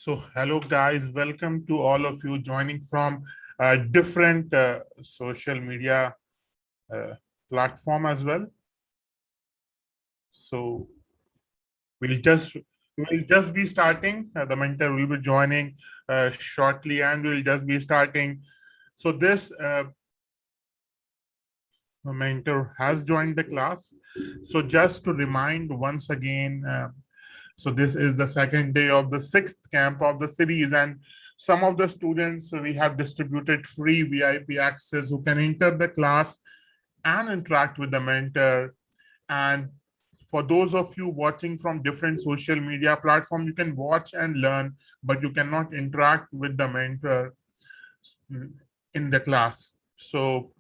So, hello guys, welcome to all of you joining from different social media uh, platform as well. So, we'll just we'll just be starting. The mentor will be joining shortly, and we'll just be starting. So, this mentor has joined the class. So, just to remind once again. So this is the second day of the sixth camp of the series, and some of the students we have distributed free VIP access who can enter the class and interact with the mentor. And for those of you watching from different social media platforms, you can watch and learn, but you cannot interact with the mentor in the class. So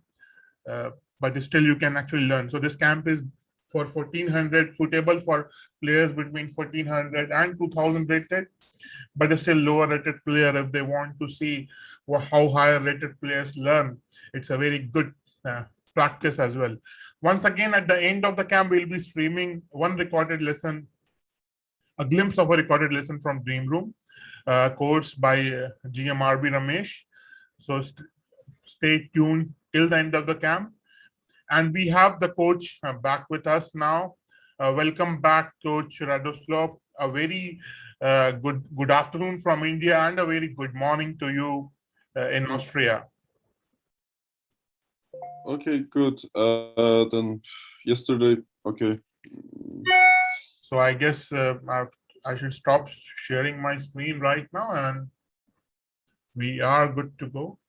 uh, but still you can actually learn. So this camp is for 1400, suitable for players between 1400 and 2000 rated, but still lower rated player if they want to see how higher rated players learn. It's a very good practice as well. Once again, at the end of the camp, we'll be streaming one recorded lesson, a glimpse of a recorded lesson from Dream Room, course by GMRB Ramesh. So stay tuned till the end of the camp. And we have the coach back with us now. Welcome back, Coach Radoslav. A very good afternoon from India and a very good morning to you in Austria. Okay, good. Then yesterday, okay. So I guess I should stop sharing my screen right now, and we are good to go.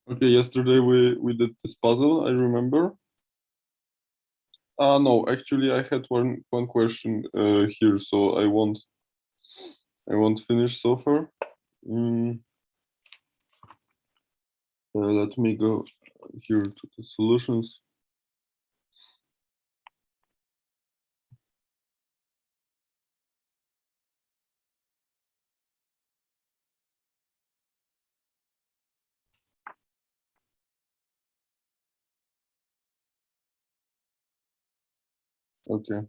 Okay, yesterday we did this puzzle, I remember. No, actually I had one question here, so I won't finish so far. Let me go here to the solutions. Okay.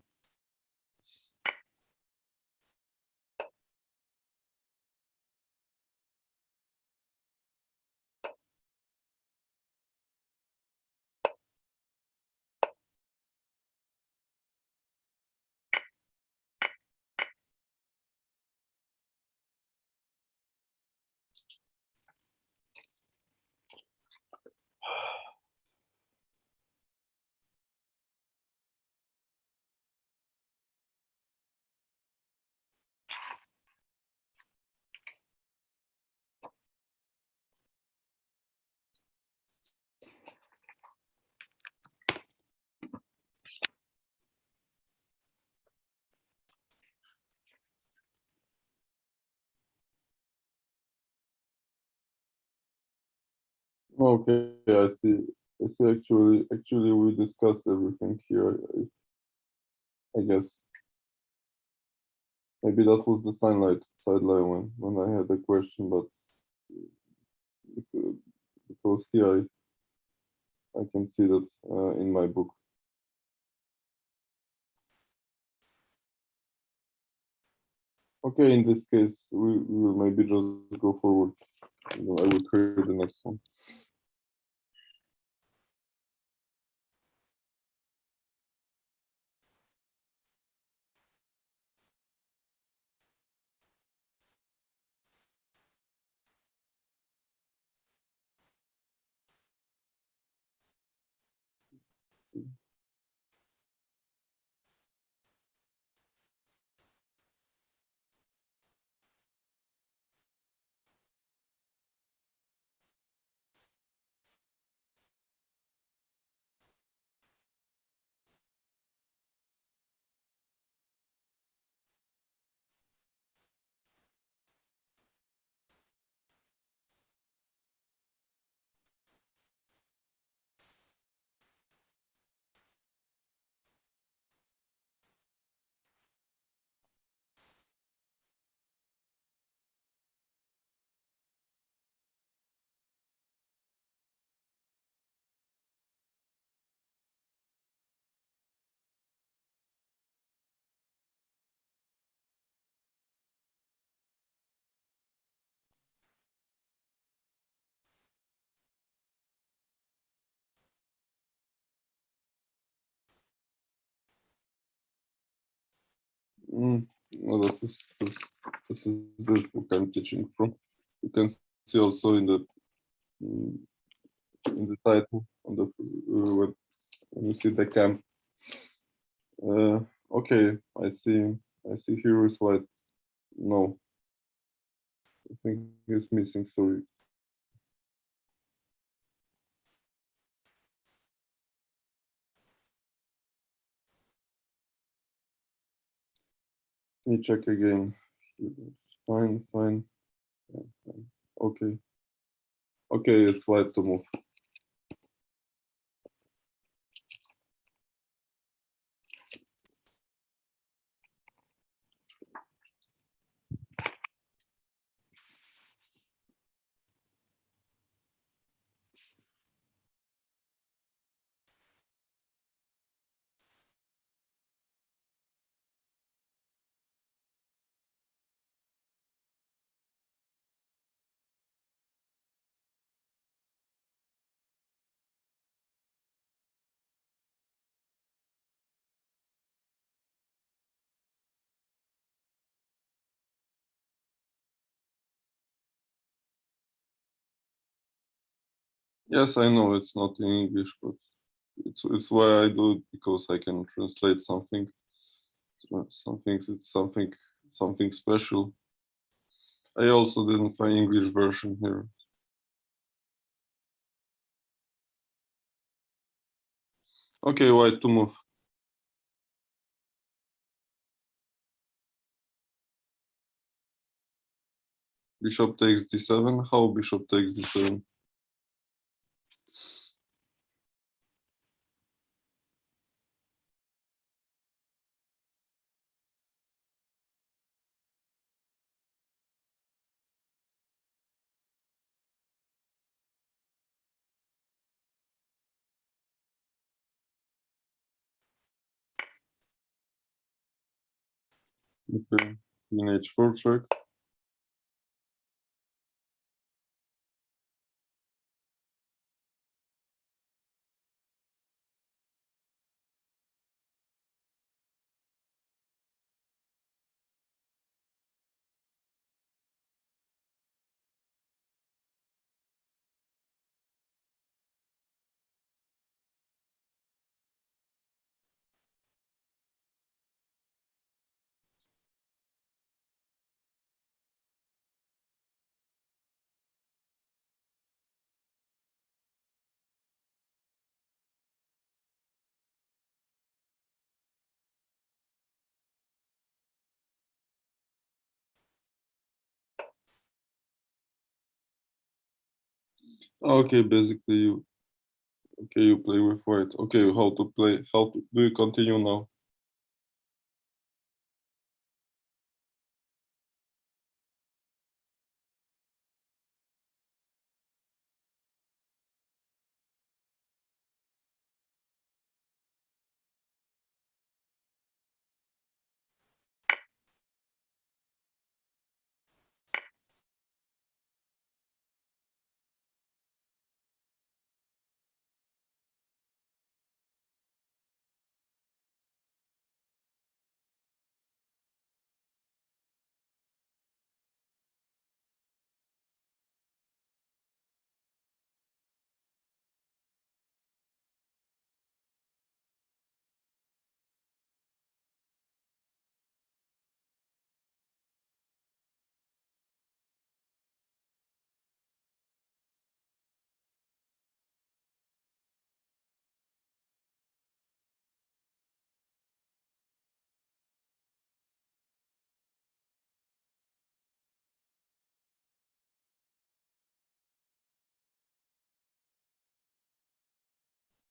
Okay, I see. I see. Actually, we discussed everything here. I guess maybe that was the sideline when I had a question, but because here I can see that in my book. Okay, in this case, we will maybe just go forward. I will create the next one. No, this is the book I'm teaching from. You can see also mm, in the title on the when you see the camp. Okay, I see here is like no, I think it's missing. Sorry. Let me check again. Fine, fine. Okay. Okay, it's slide to move. Yes, I know it's not in English, but it's why I do it, because I can translate something. It's something special. I also didn't find English version here. Okay, white to move. Bishop takes d7. How bishop takes d7? Okay, queen h4 check. Okay, basically you play with white. Okay, how to play? Do you continue now?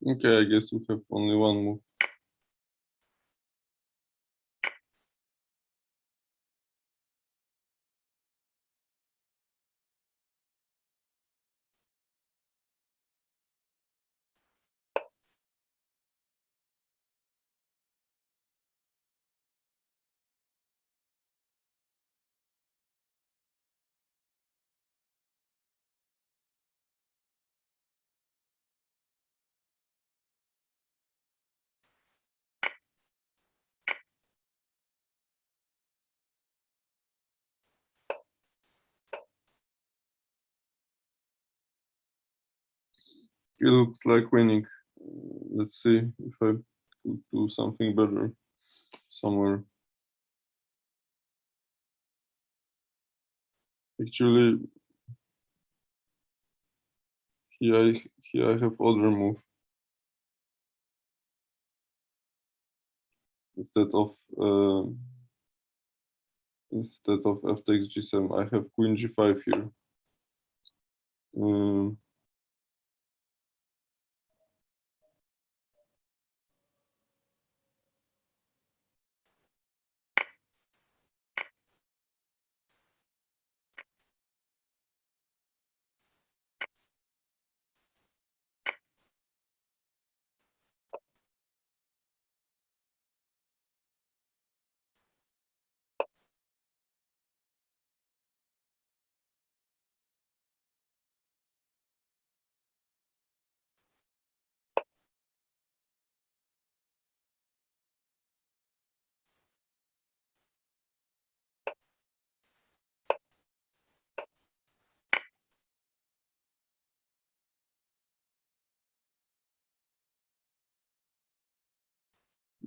Okay, I guess you have only one move. He looks like winning. Let's see if I could do something better somewhere. Actually, here I have other move. Instead of f takes g7, I have queen g5 here.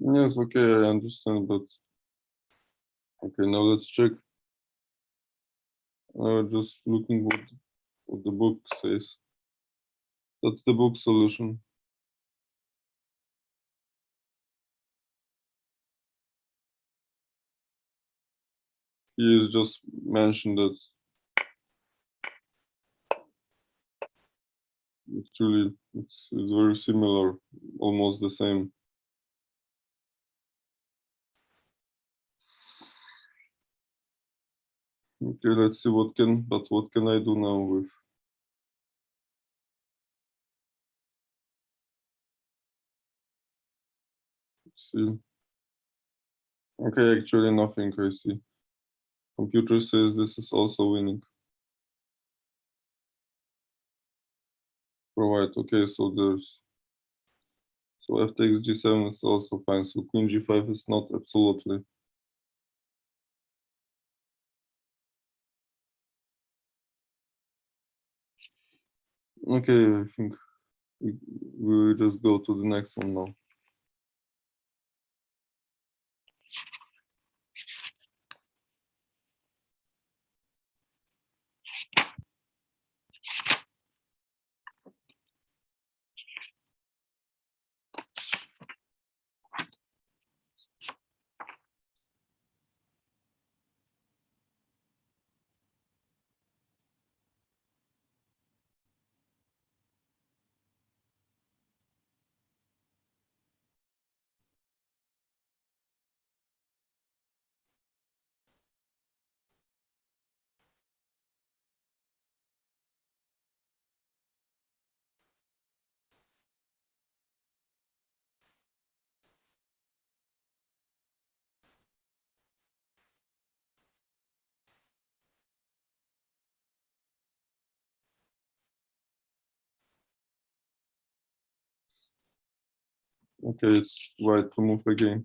Yes, okay, I understand, but okay, now let's check. Just looking what the book says. That's the book solution. He is just mentioned that actually it's very similar, almost the same. Okay, let's see what can I do now with. Let's see. Okay, actually nothing, I see. Computer says this is also winning. Right, okay, so f takes g7 is also fine. So queen g5 is not absolutely. Okay, I think we will just go to the next one now. Okay, it's white to move again.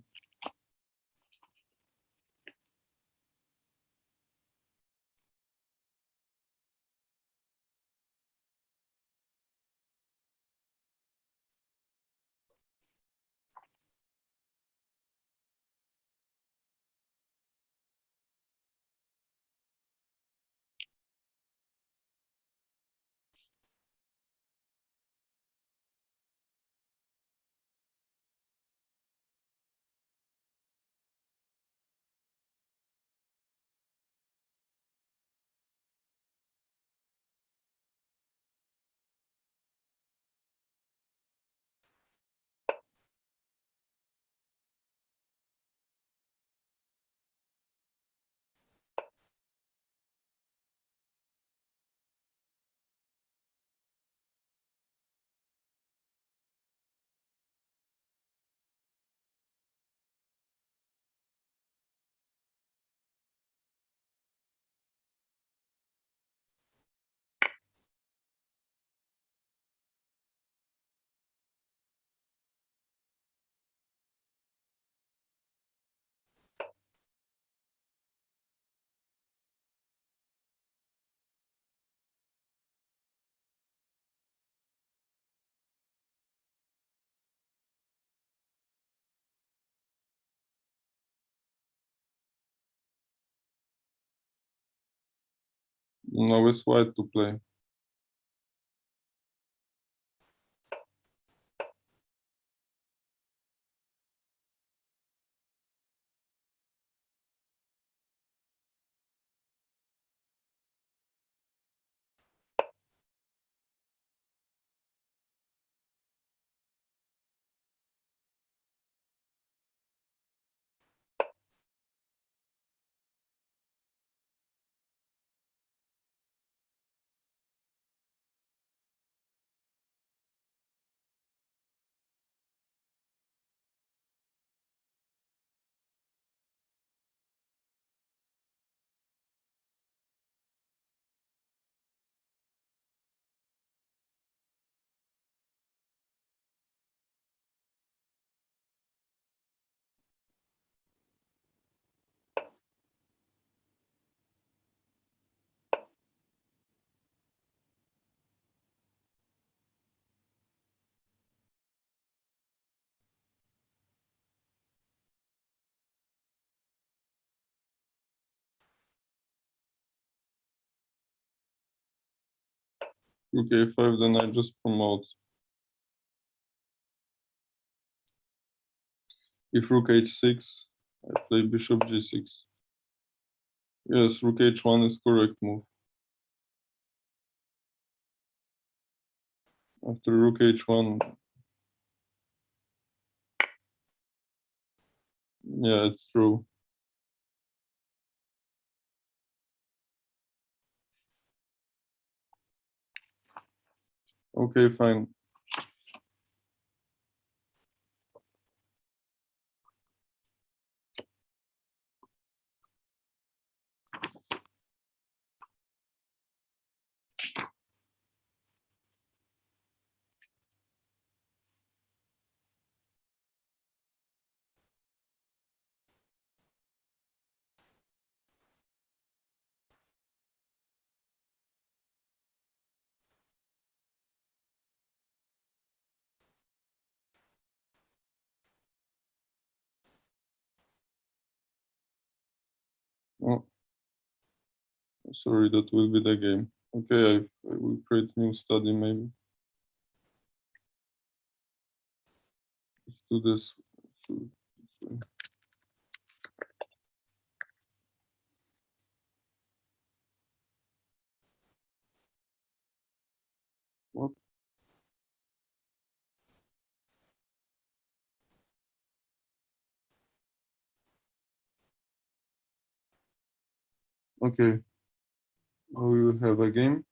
Now it's white to play. Rook a5, then I just promote. If rook h6, I play bishop g6. Yes, rook h1 is correct move. After rook h1, yeah, it's true. Okay, fine. Oh, sorry, that will be the game. Okay, I will create new study maybe. Let's do this. What? Okay, now we will have a game.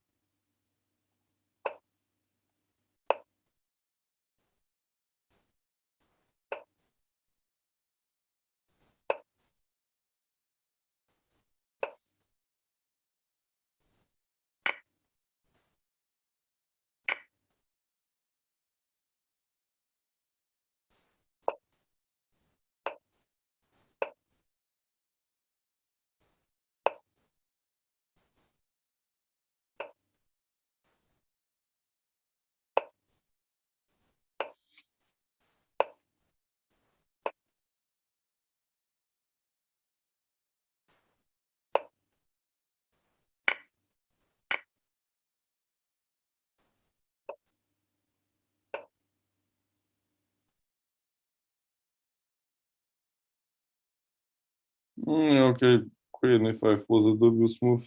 Okay, queen a5 was a dubious move.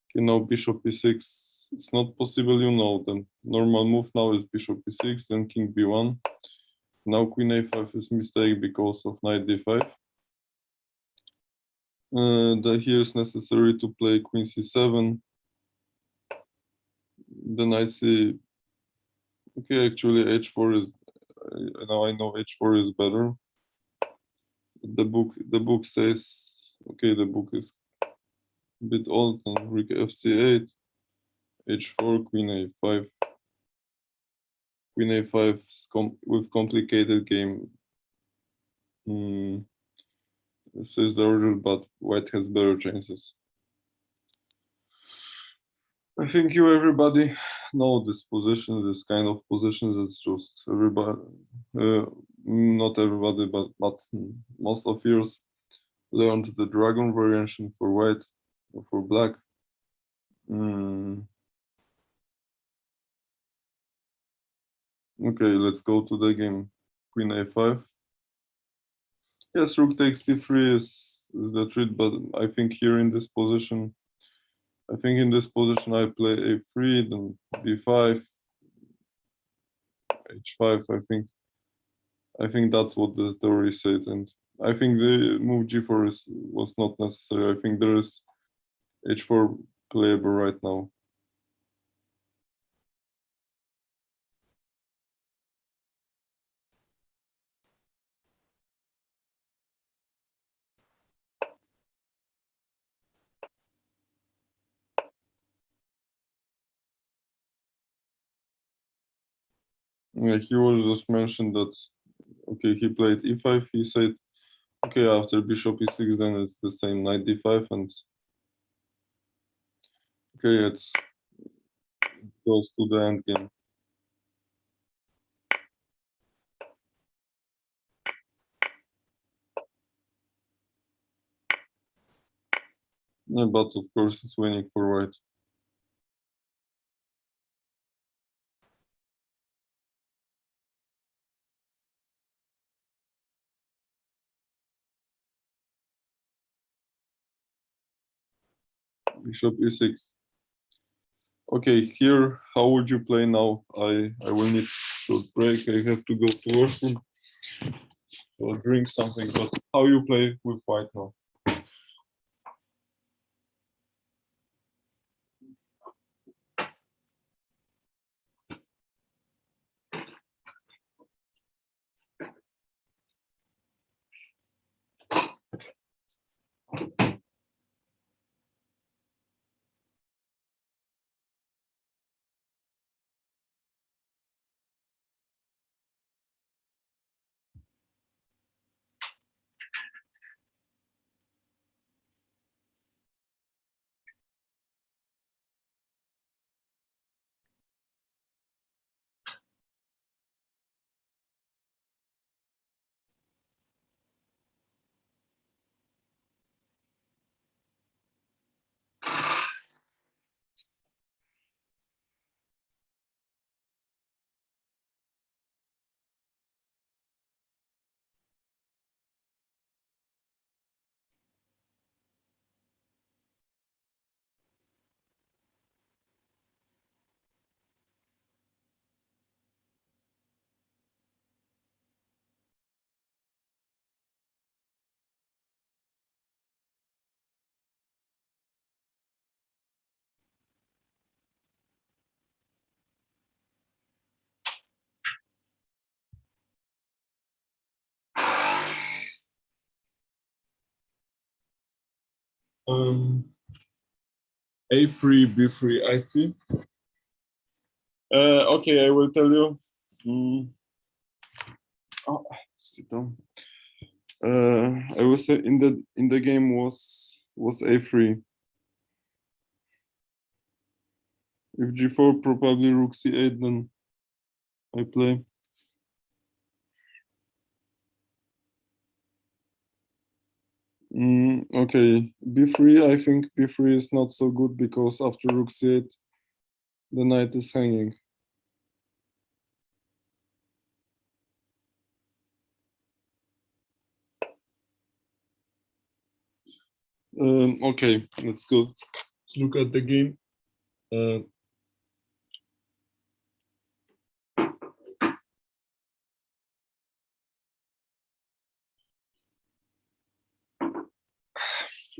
Okay, now bishop e6. It's not possible, you know. The normal move now is bishop e6, then king b1. Now queen a5 is mistake because of knight d5. Here is necessary to play queen c7. Then I see, okay, actually h4 is, now I know h4 is better. The book says, okay, the book is a bit old, and rook fc8, h4, queen a5. Queen a5 with complicated game. This is the order, but white has better chances. I think you everybody know this position, this kind of positions. It's just everybody, not everybody, but most of yours learned the dragon variation for white or for black. Mm. Okay, let's go to the game. Queen a5. Yes, rook takes c3 is the treat, but I think here in this position, I play a3, then b5, h5. I think that's what the theory said, and I think the move g4 was not necessary. I think there is h4 playable right now. Yeah, he was just mentioned that, okay, he played e5. He said, okay, after bishop e6, then it's the same knight d5, and okay, it goes to the end game. Yeah, but of course it's winning for white. Bishop e6. Okay, here, how would you play now? I will need short break. I have to go to washroom or drink something. But how you play with white now? Um, A3, B3, I see. Okay, I will tell you. Oh, sit down. I will say in the game was A3. If G4, probably Rook C8, then I play. Okay, B3, I think B3 is not so good because after Rook C8, the knight is hanging. Okay, let's go. Let's look at the game.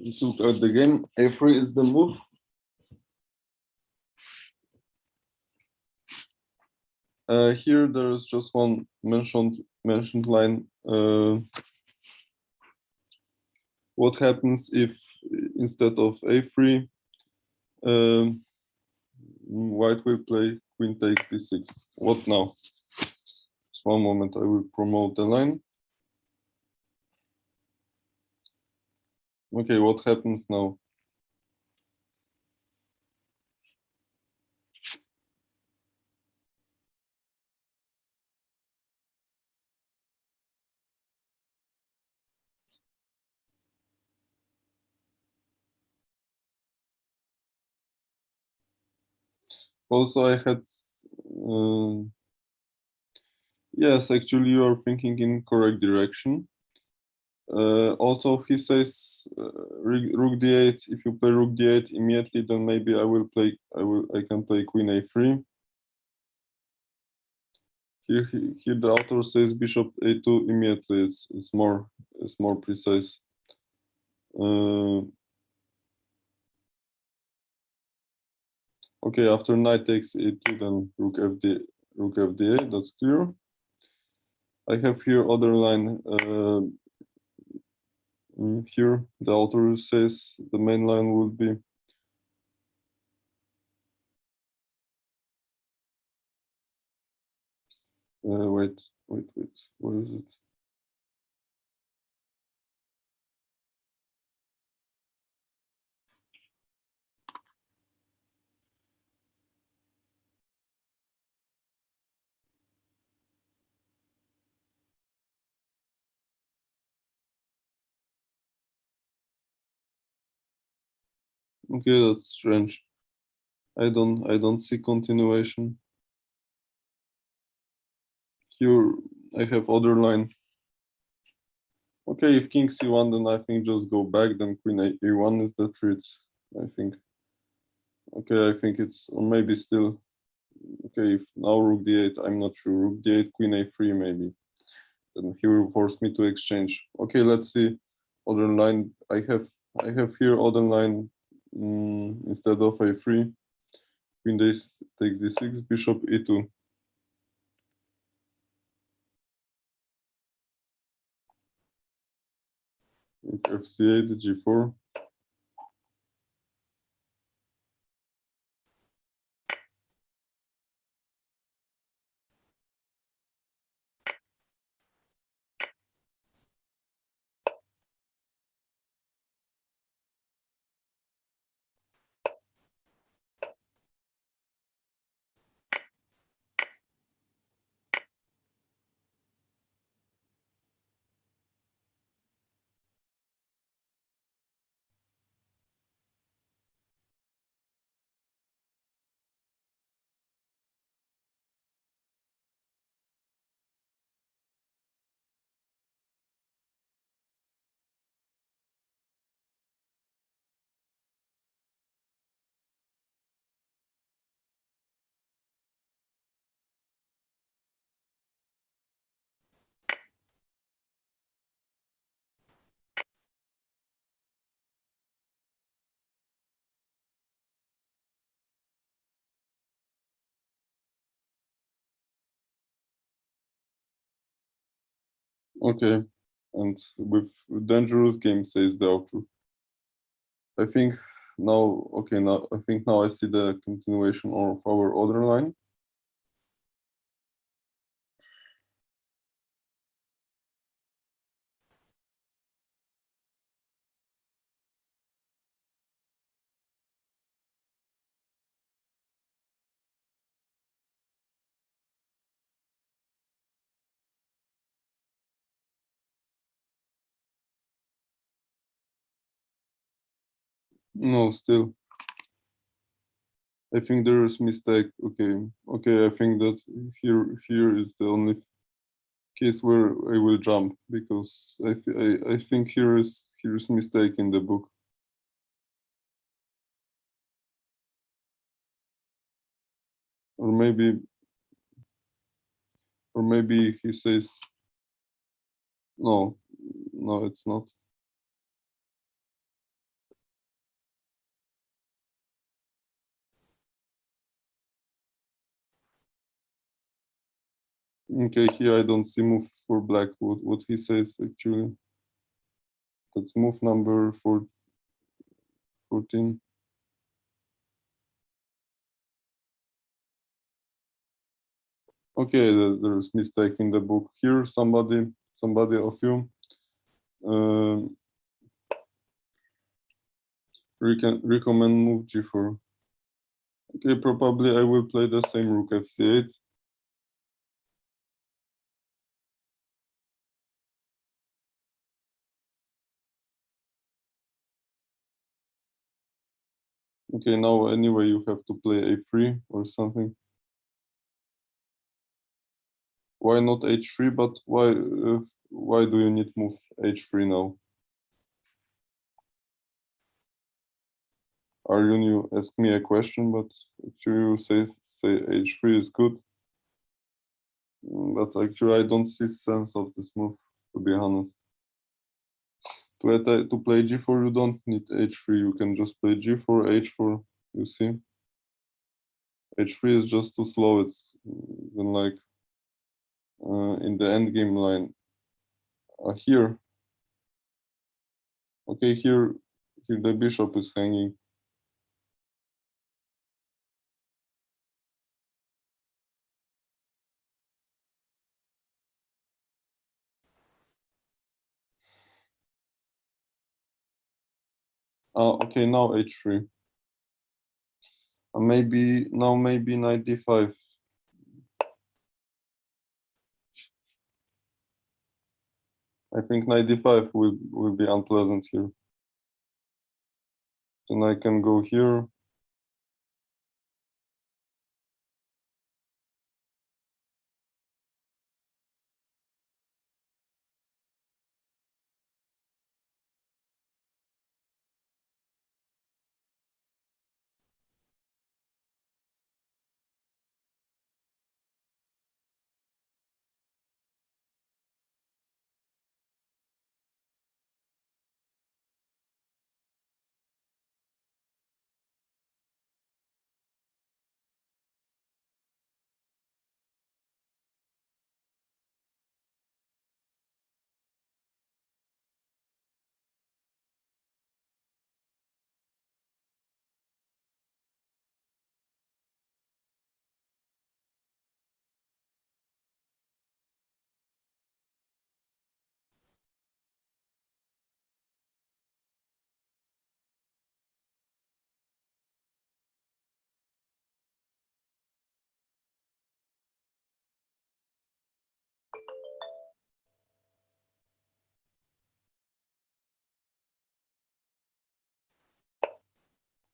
Let's look at the game. A3 is the move. Here there is just one mentioned line. What happens if instead of A3, white will play queen takes d6? What now? Just one moment, I will promote the line. Okay, what happens now? Also, I had, yes, actually, you are thinking in correct direction. Also, he says rook d8. If you play rook d8 immediately, then maybe I can play queen a3. Here the author says bishop a2 immediately. It's more precise. Okay, after knight takes a2, then rook fd8. That's clear. I have here other line. Here the author says the main line would be wait, what is it? Okay, that's strange. I don't see continuation. Here I have other line. Okay, if king c1, then I think just go back, then queen a1 is the threat, I think. Okay, I think it's, or maybe still, okay, if now rook d8, I'm not sure, rook d8, queen a3 maybe. Then he will force me to exchange. Okay, let's see other line. I have here other line instead of a3. Queen takes d6, bishop e2. fc8, g4. Okay, and with dangerous game, says the author. I think now, okay, now I think now I see the continuation of our other line. No, still. I think there is mistake. Okay. I think that here is the only case where I will jump because I think here is mistake in the book. Or maybe he says no, it's not. Okay, here I don't see move for black. What he says actually. That's move number 14. Okay, there's mistake in the book here. Somebody of you recommend move g4. Okay, probably I will play the same rook fc8. Okay, now anyway you have to play a3 or something. Why not h3? But why do you need move h3 now? Arjun, you ask me a question, but actually you say h3 is good. But actually I don't see sense of this move, to be honest. To play g4 you don't need h3, you can just play g4, h4, you see? h3 is just too slow, it's even like in the endgame line. Here, okay, here the bishop is hanging. Okay, now h3. Maybe knight d5. I think knight d5 will be unpleasant here. Then I can go here.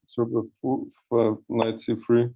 So the knight c3.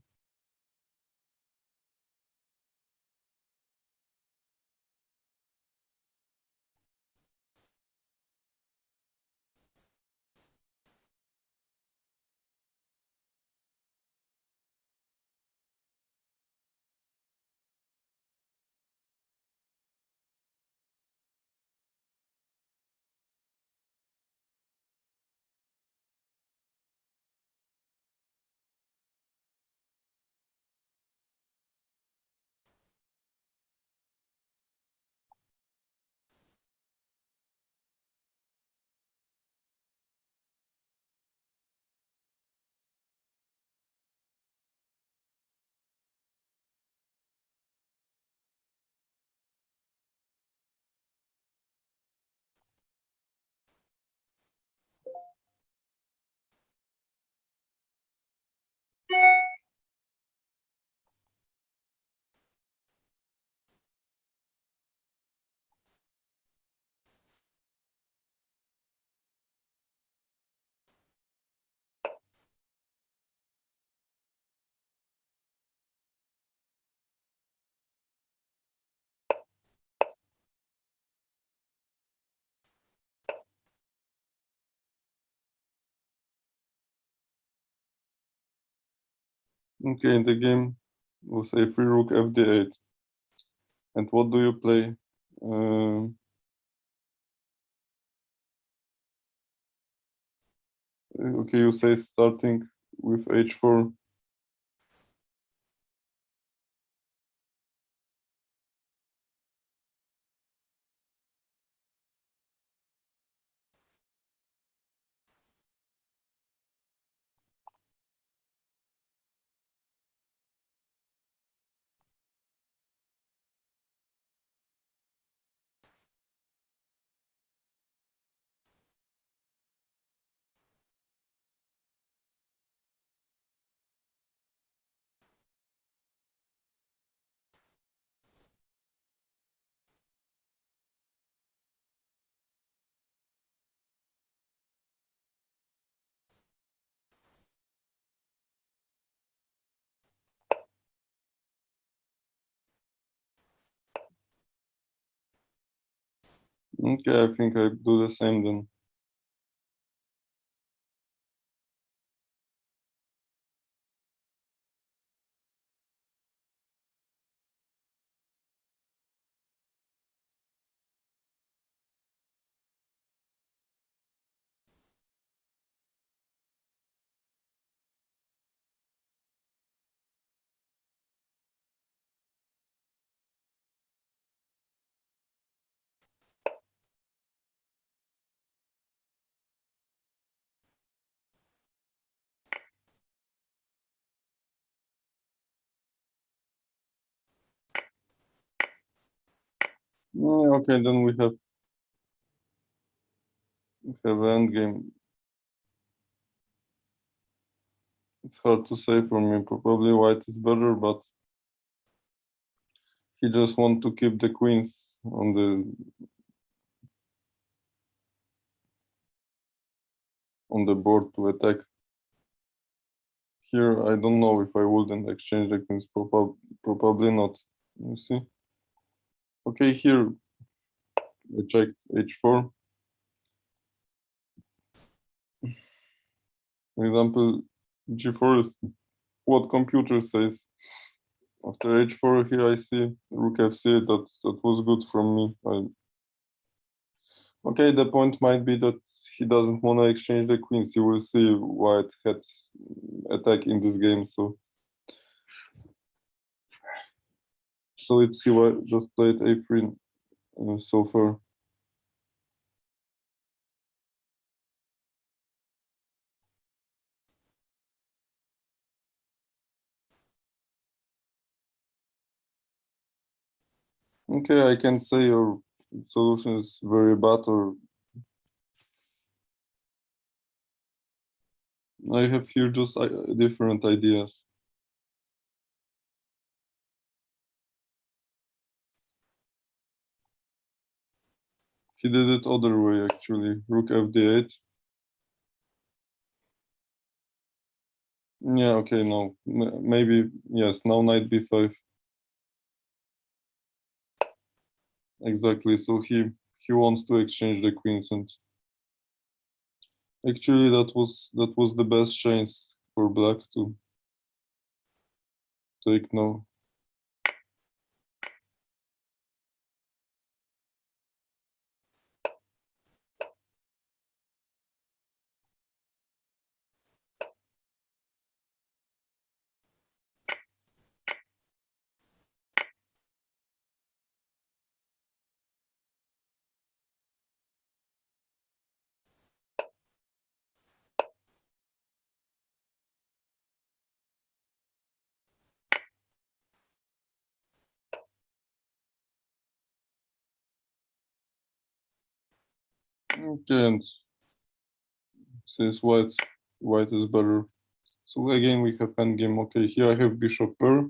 Okay, in the game with a3 rook fd8. And what do you play? Okay, you say starting with h4. Okay, I think I do the same then. Okay, then we have end game. It's hard to say for me. Probably white is better, but he just want to keep the queens on the board to attack. Here, I don't know if I wouldn't exchange the queens. Probably not. You see. Okay, here I checked h4. For example, g4 is what computer says. After h4, here I see rook f3. That was good from me. Okay, the point might be that he doesn't want to exchange the queens. You will see white had attack in this game, so let's see what just played a3 so far. Okay, I can say your solution is very bad, or I have here just different ideas. He did it other way actually. Rook fd8. Yeah, okay, no, maybe yes. Now knight b5. Exactly. So he wants to exchange the queens, and actually that was the best chance for black to take now. Okay, and since white is better, so again we have endgame. Okay, here I have bishop pair,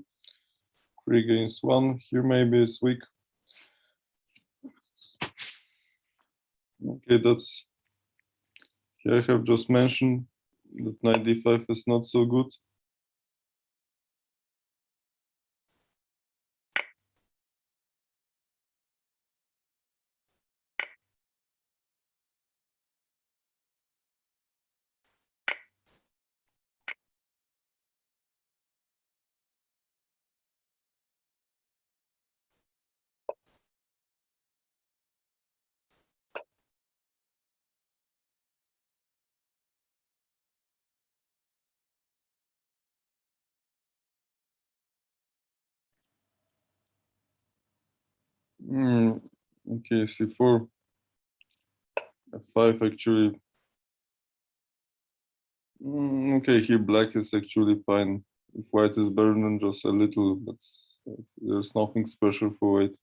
3 against 1. Here maybe it's weak. Okay, that's here I have just mentioned that knight d5 is not so good. Okay, c4, f5 actually. Okay, here black is actually fine. If white is better than just a little, but there's nothing special for white.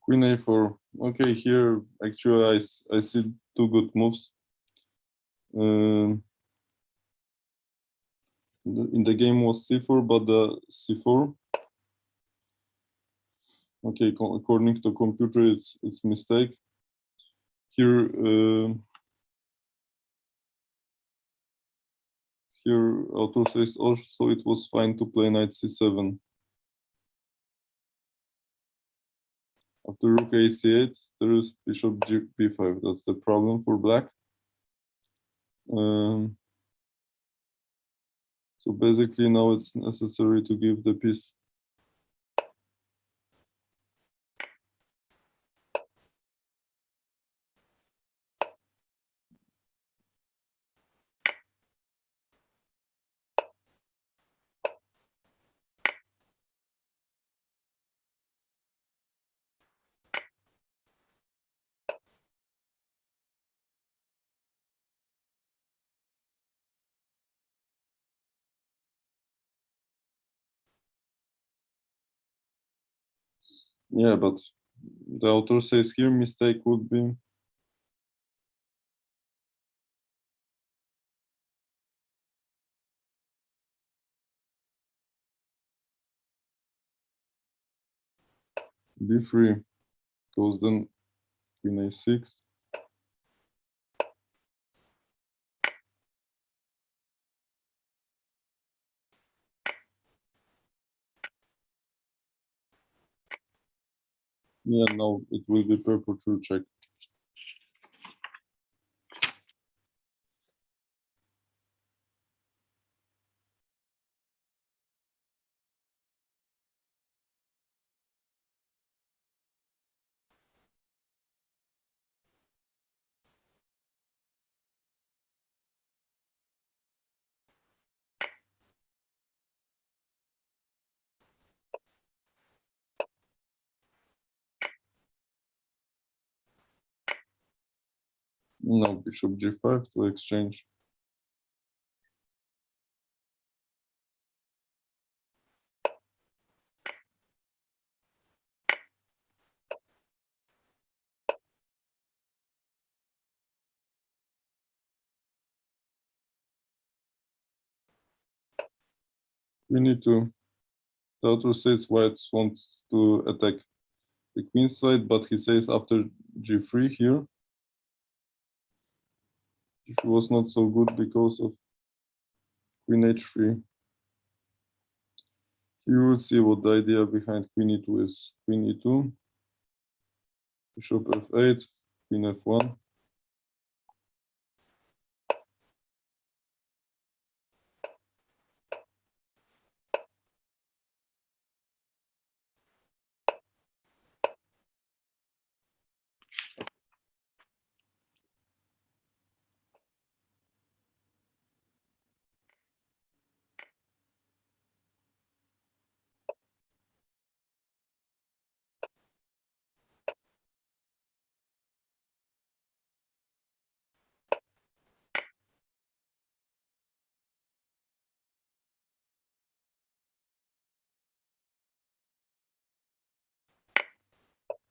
Queen a4. Okay, here actually I see two good moves. in the game was c4, but the c4. Okay, according to computer, it's mistake. Here, here author says also it was fine to play knight c7. After rook a8, there is bishop b5. That's the problem for black. So basically now it's necessary to give the piece. Yeah, but the author says here mistake would be b3, because then queen a6. Yeah, now it will be purple through check. Now bishop g5 to exchange. We need to, the author says white wants to attack the queen side, but he says after g3 here, it was not so good because of queen h3. Here we'll see what the idea behind queen e2 is. Queen e2, bishop f8, queen f1.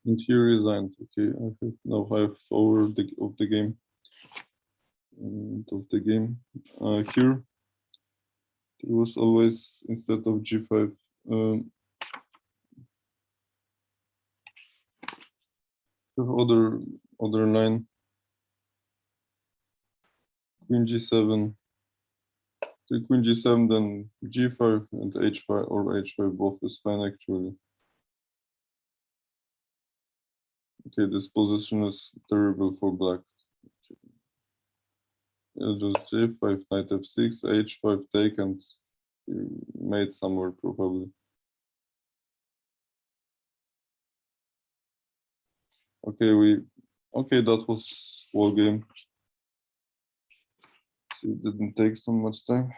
And he resigned. Okay, I have now have over of the game. Here it was always instead of g5. Other line. Queen g7. Okay, queen g7, then g5 and h5 or h5 both is fine actually. Okay, this position is terrible for black. Just g5, knight f6, h5 take and mate somewhere probably. Okay, that was whole game. So it didn't take so much time.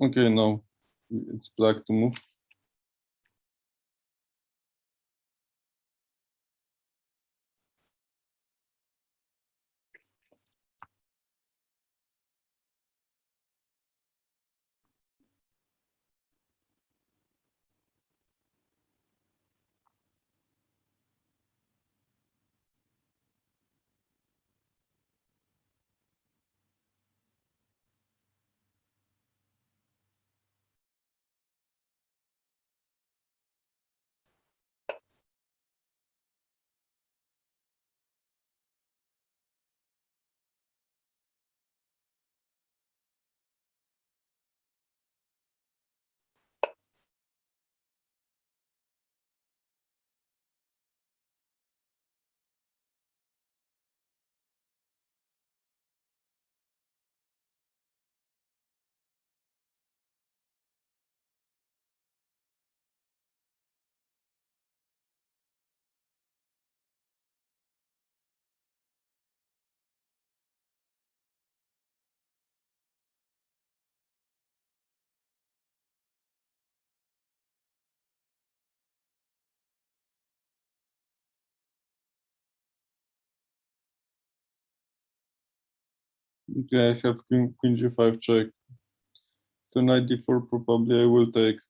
Okay, now it's black to move. Okay, I have queen g5 check. To knight d4 probably I will take.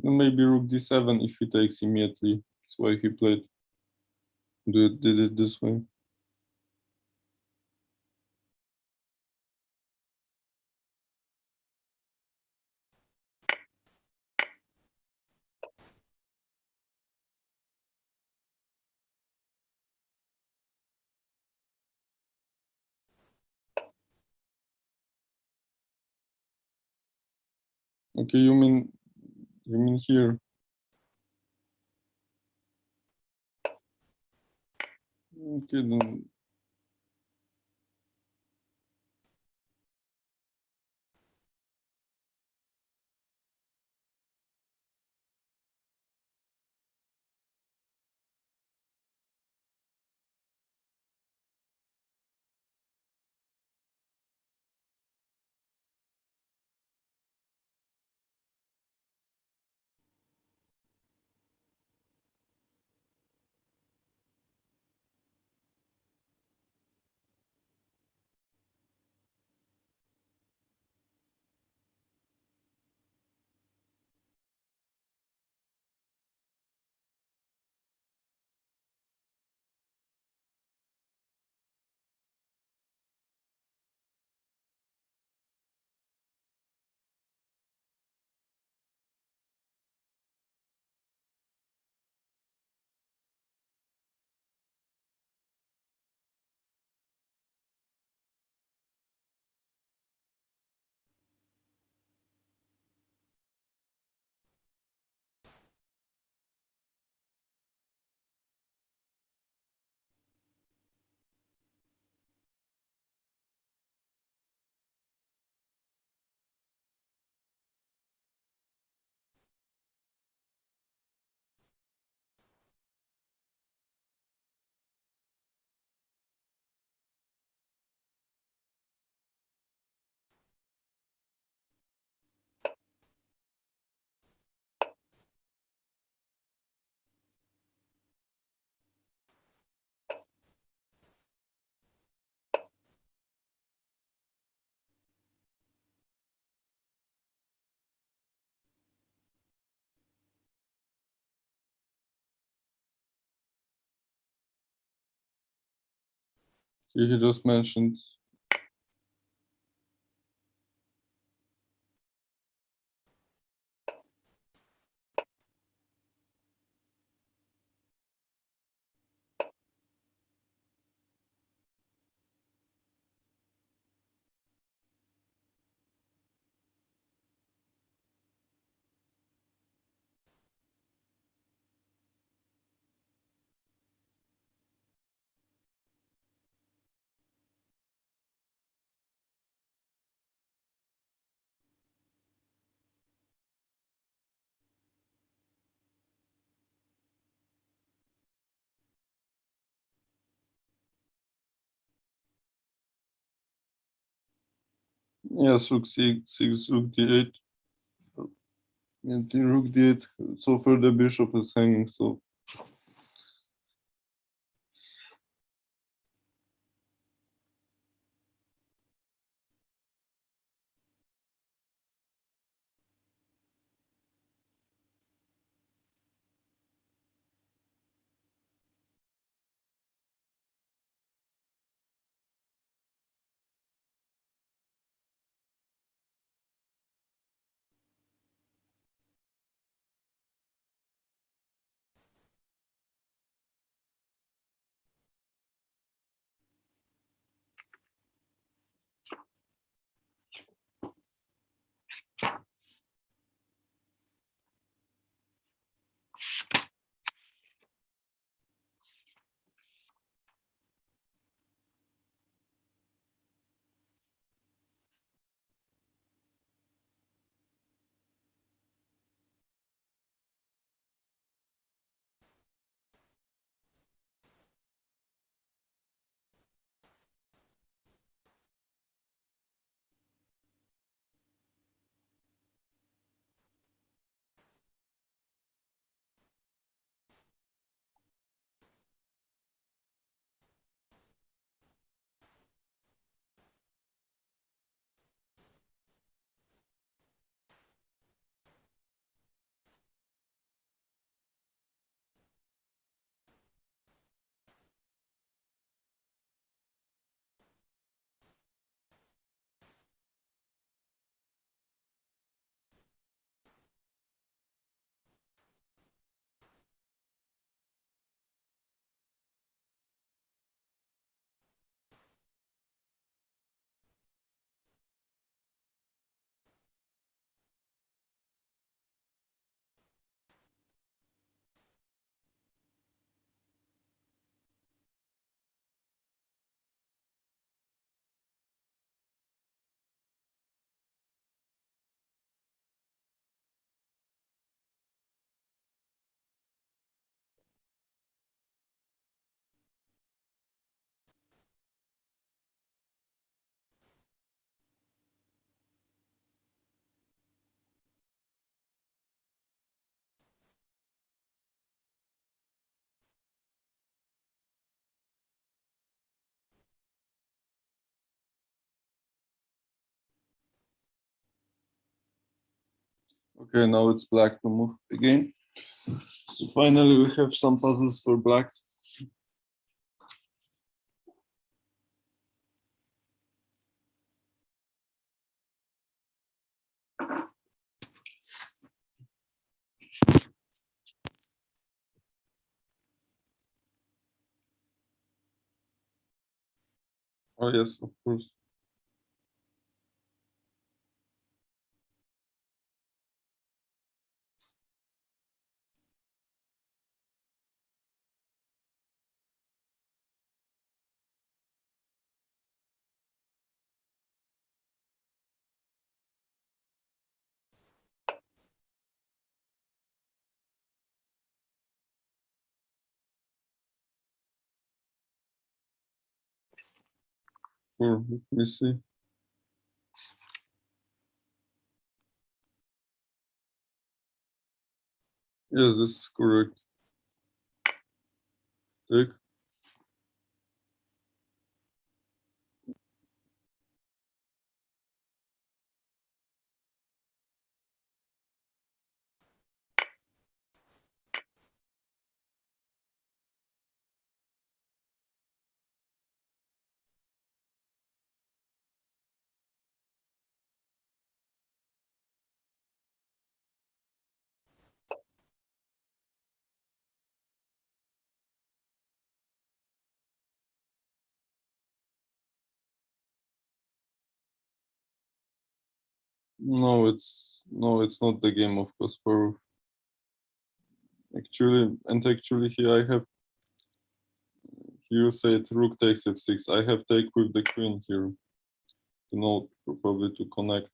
And maybe rook d7 if he takes immediately. That's why he did it this way. Okay, you mean here? Okay, then He just mentioned. Yes, rook c6, rook d8. And in rook d8, so far the bishop is hanging, so okay, now it's black to move again. So finally we have some puzzles for black. Oh yes, of course. Let me see. Yes, this is correct. Take. No, it's not the game of Kasparov. Actually here I have, you said rook takes f6. I have take with the queen here. To know, probably to connect.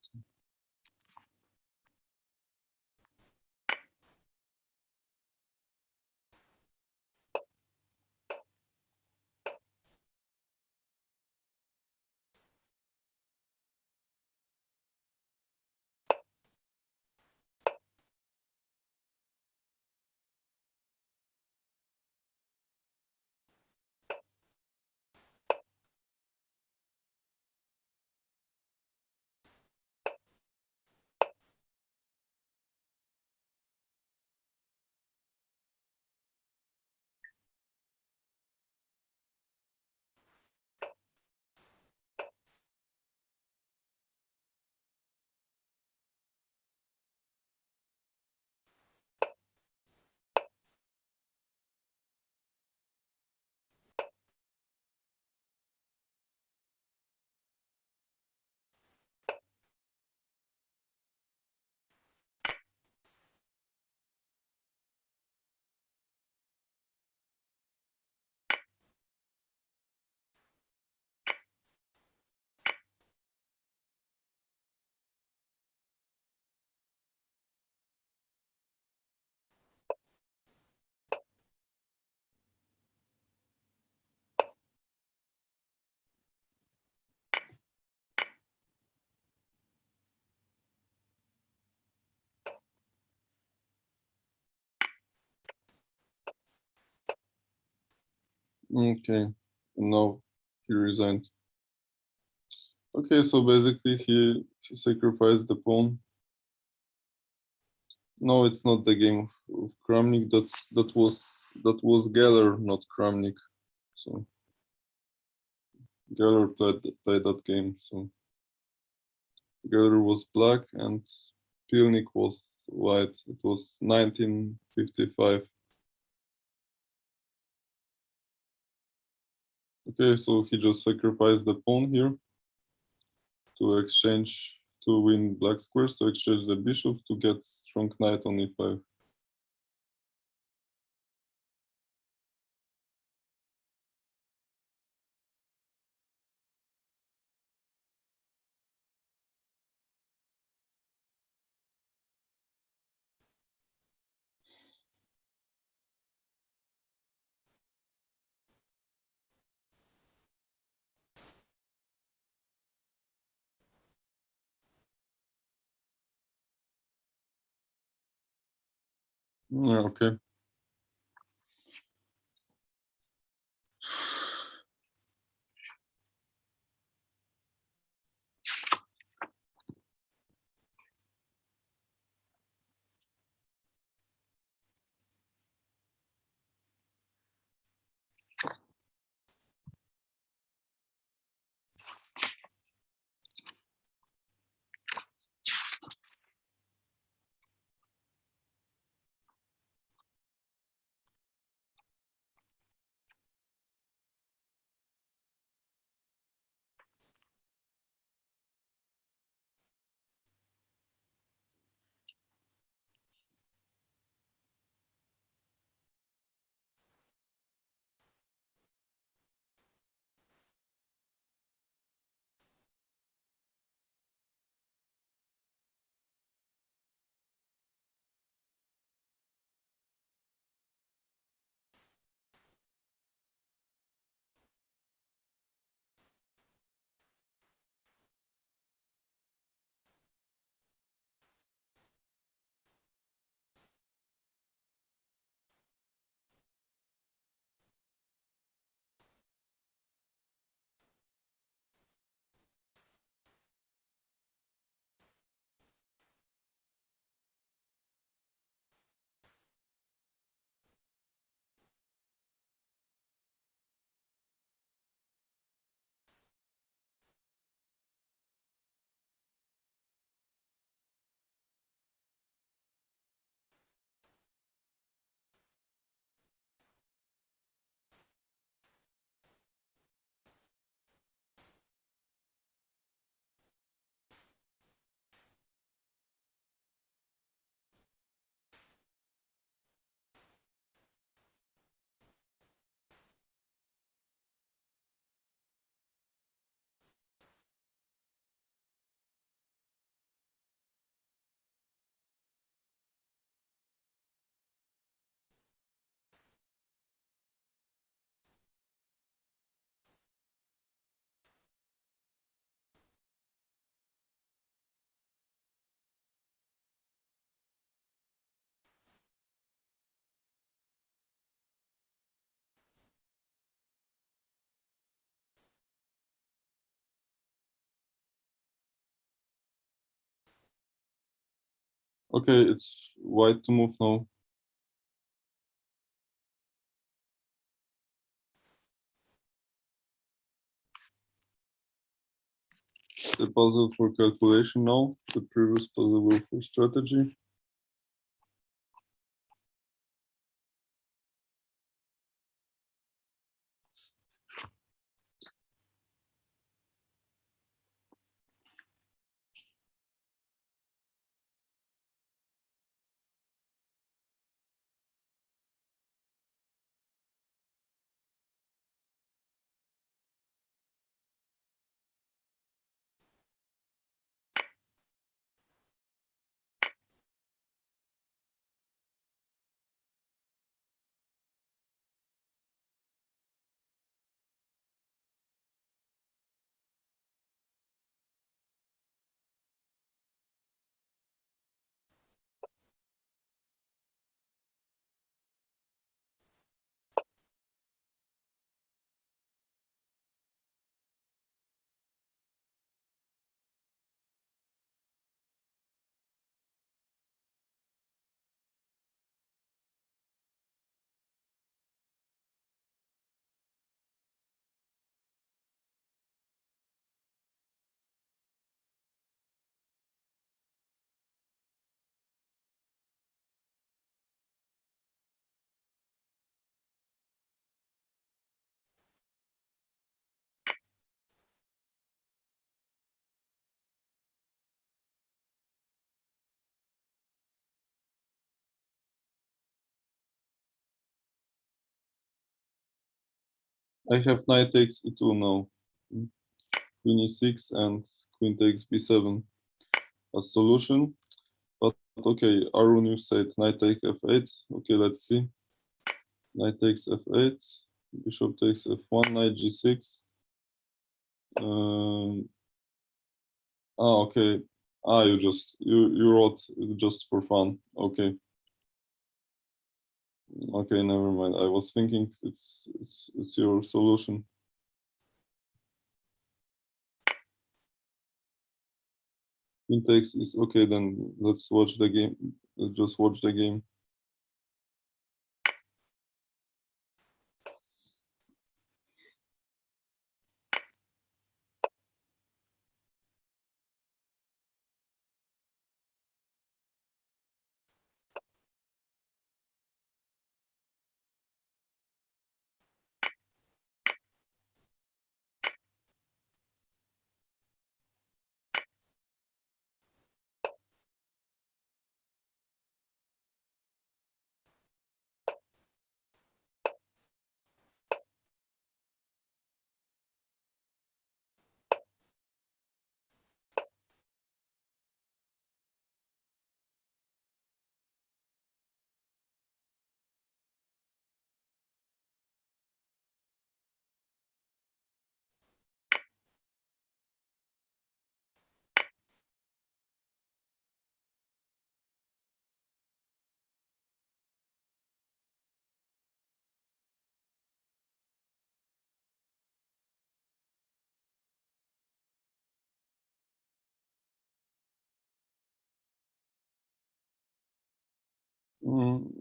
Okay, and now he resigned. Okay, so basically he sacrificed the pawn. No, it's not the game of Kramnik. That was Geller, not Kramnik. So Geller played that game. So Geller was black and Pilnik was white. It was 1955. Okay, so he just sacrificed the pawn here to exchange, to win black squares, to exchange the bishop to get strong knight on e5. Yeah, okay. Okay, it's white to move now. The puzzle for calculation now. The previous puzzle was for strategy. I have knight takes e2 now. Queen e6 and queen takes b7 as solution. But okay, Arun, you said knight take f8. Okay, let's see. Knight takes f8. Bishop takes f1. Knight g6. Okay. You wrote it just for fun. Okay. Okay, never mind. I was thinking it's your solution. Queen takes is okay. Then let's watch the game. Let's just watch the game.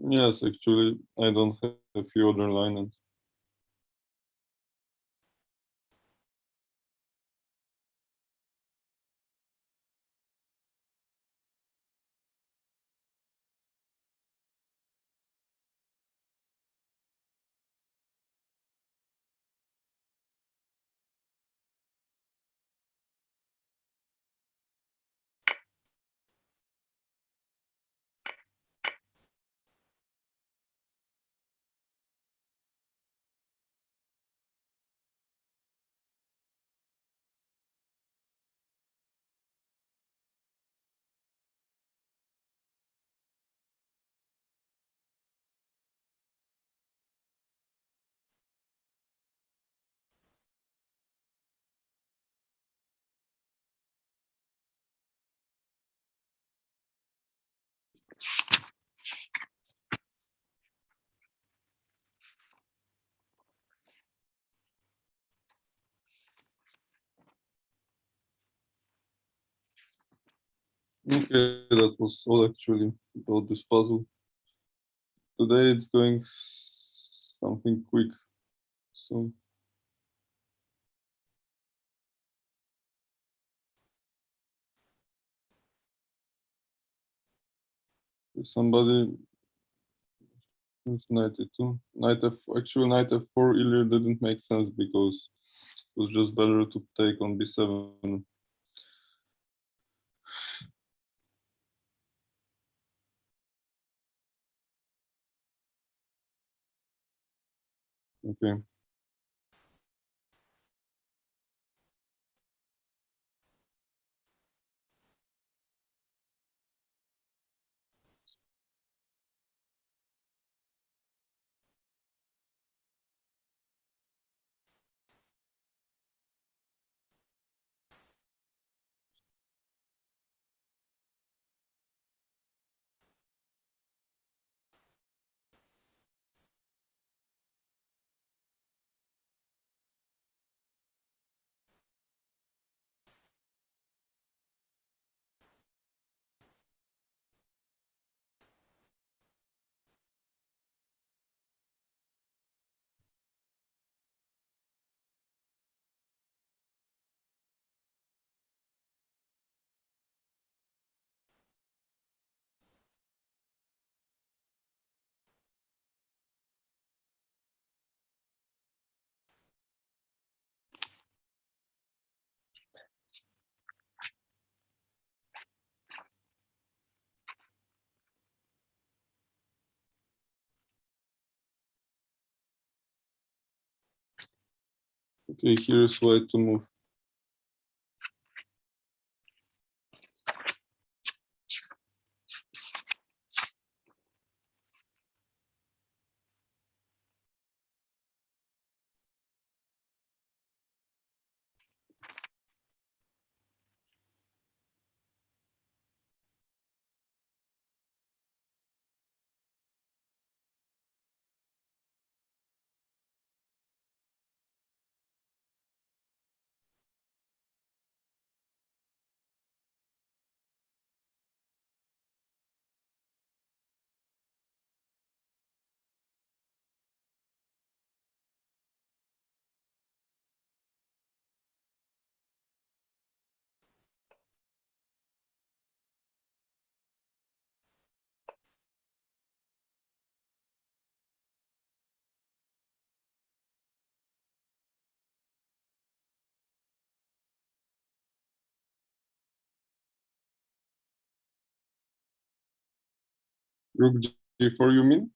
Yes, actually, I don't have a few other lines. Okay, that was all actually about this puzzle. Today it's going something quick. So if somebody is 92, knight f4 earlier didn't make sense because it was just better to take on b7. Okay. Okay, here's white to move. Rook g4, you mean?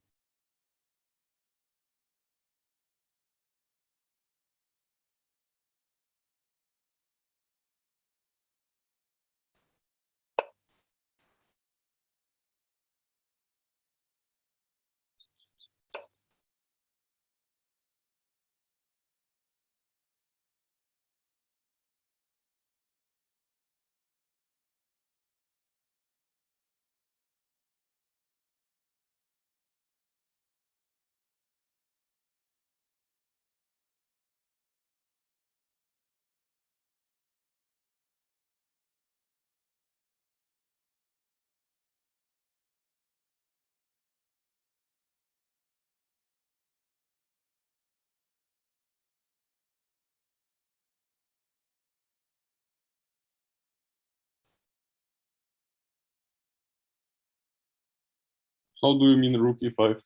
How do you mean rook e5?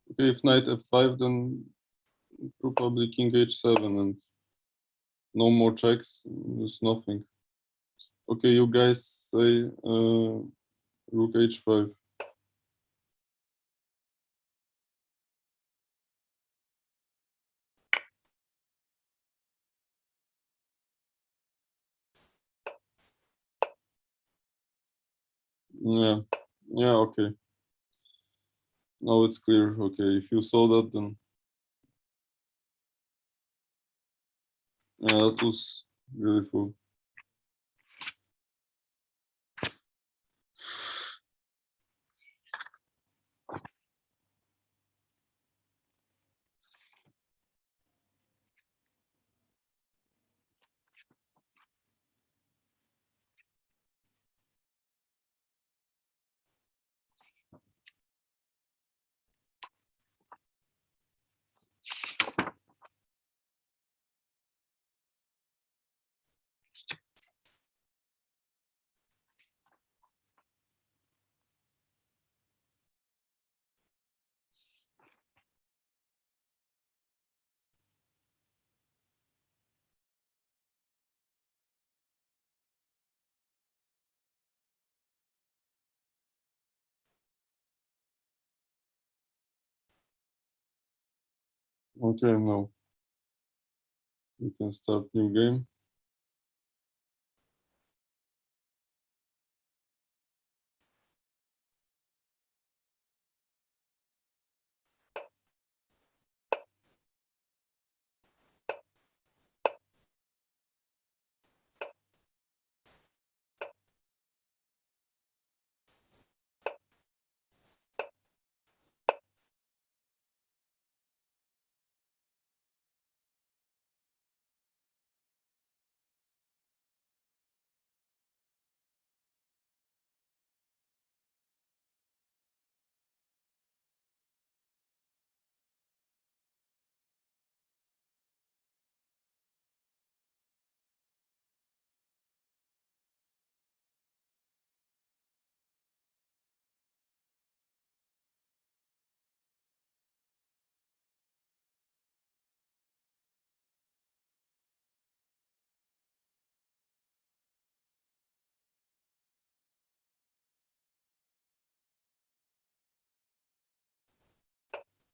Okay, if knight f5, then probably king h7 and no more checks, there's nothing. Okay, you guys say rook h5. Yeah, yeah, okay. Now it's clear. Okay, if you saw that, then yeah, that was beautiful. Okay, now we can start new game.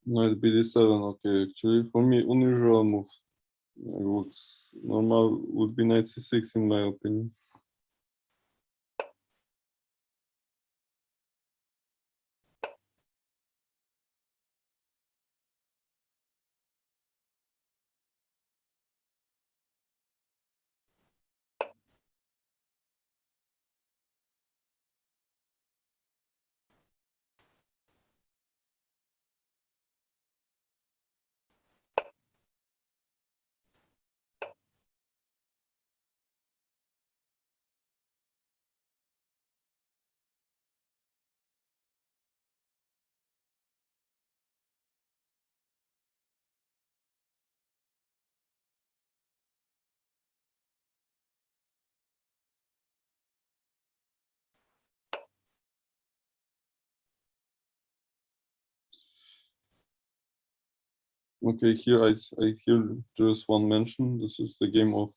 Knight bd7. Okay, actually, for me, unusual move. I would normal would be knight c6 in my opinion. Okay, here I hear just one mention. This is the game of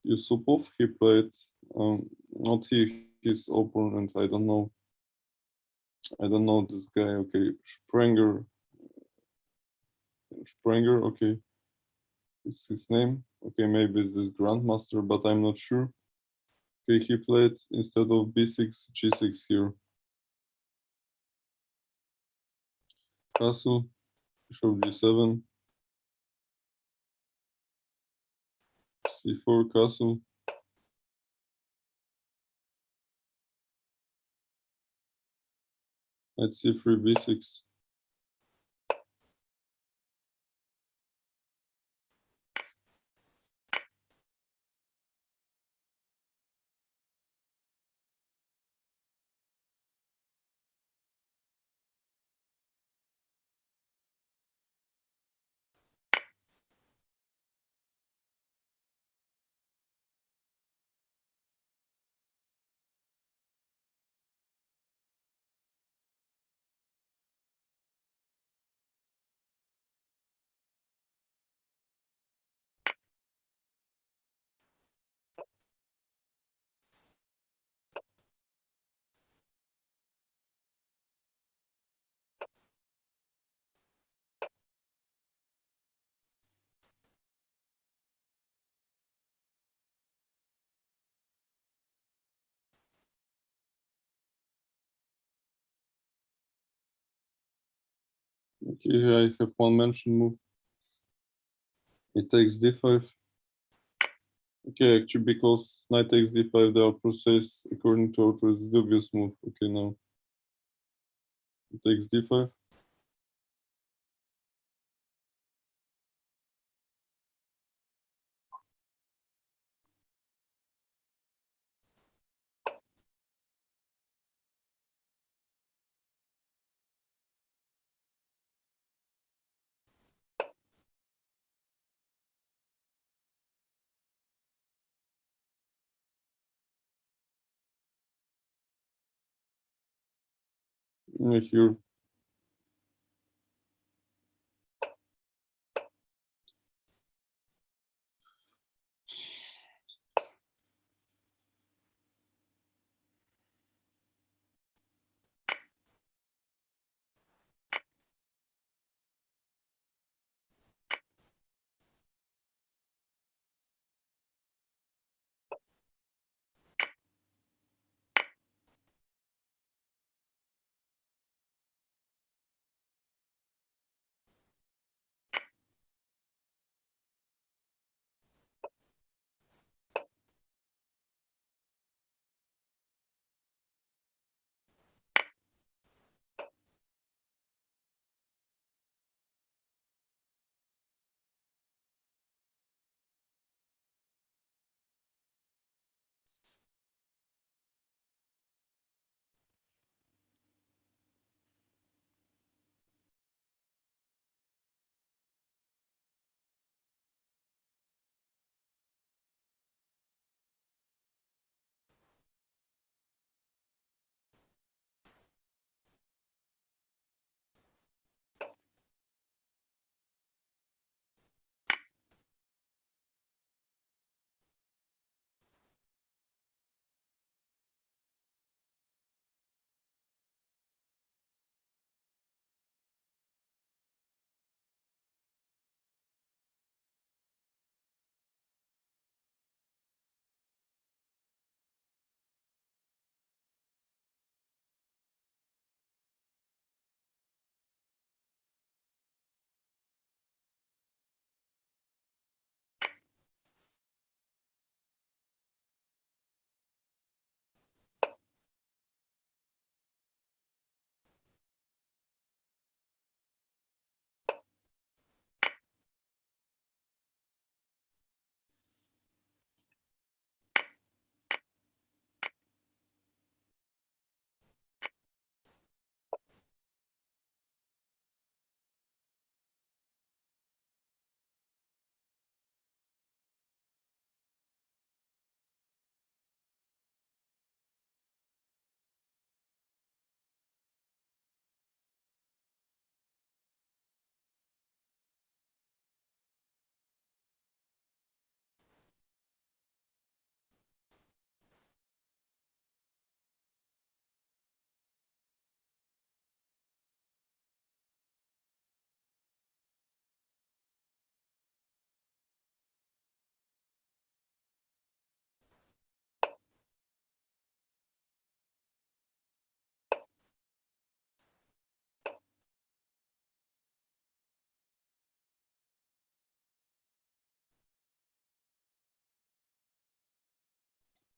Yusupov. He played, not he, his opponent. I don't know this guy. Okay, Sprenger. Okay, it's his name. Okay, maybe it's this grandmaster, but I'm not sure. Okay, he played instead of b6, g6 here. Castle, bishop g7, c4, castle. Knight c3, b6. Okay, here I have one mention move. It takes d5. Okay, actually, because knight takes d5, the author says, according to author, it's dubious move. Okay, now it takes d5. Here,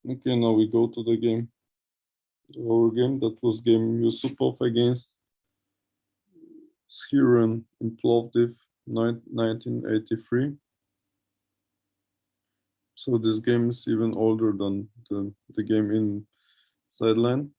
okay, now we go to the game. Our game, that was game Yusupov against Skiren in Plovdiv, 1983. So this game is even older than the game in Sideline.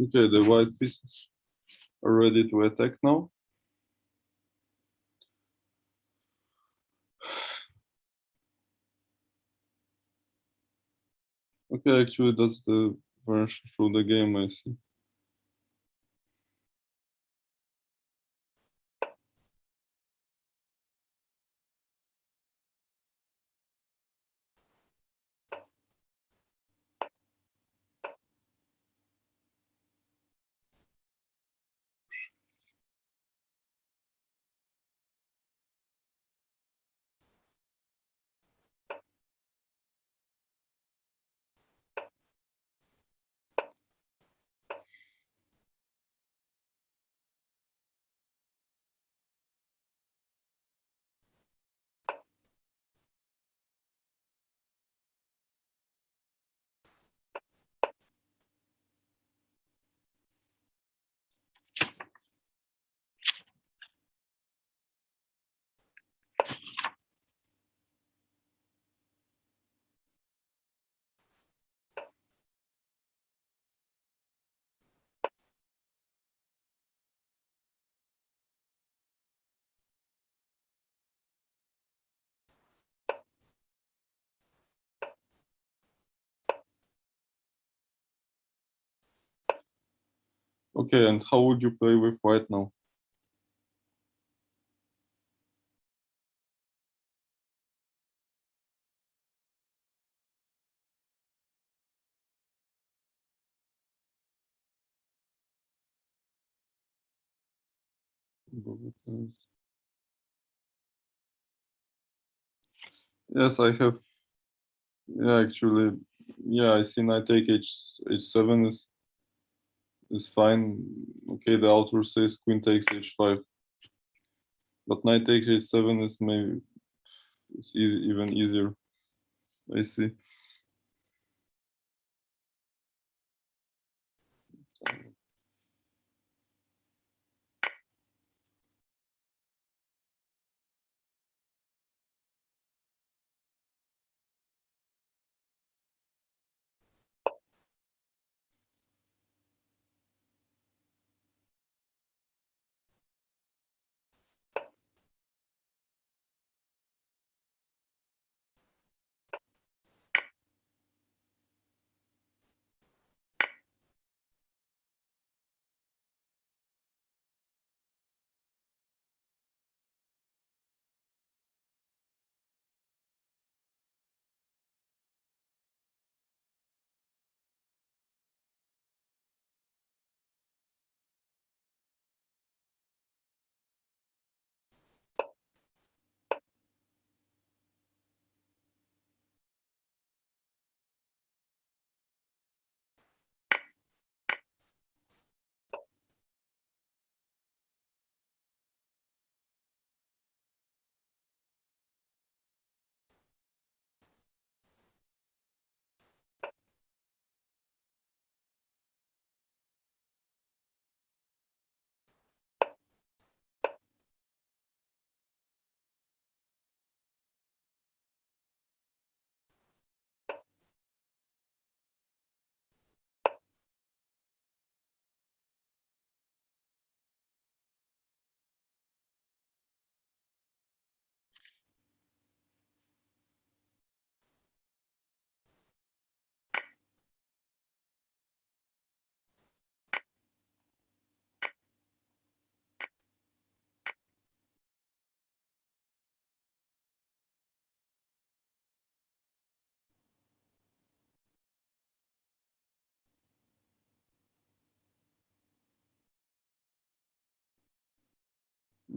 Okay, the white pieces are ready to attack now. Okay, actually, that's the version through the game, I see. Okay, and how would you play with white now? Yes, I have. Yeah, actually, yeah, I see knight take h7 is fine. Okay, the author says queen takes h5, but knight takes h7 is maybe it's even easier. I see.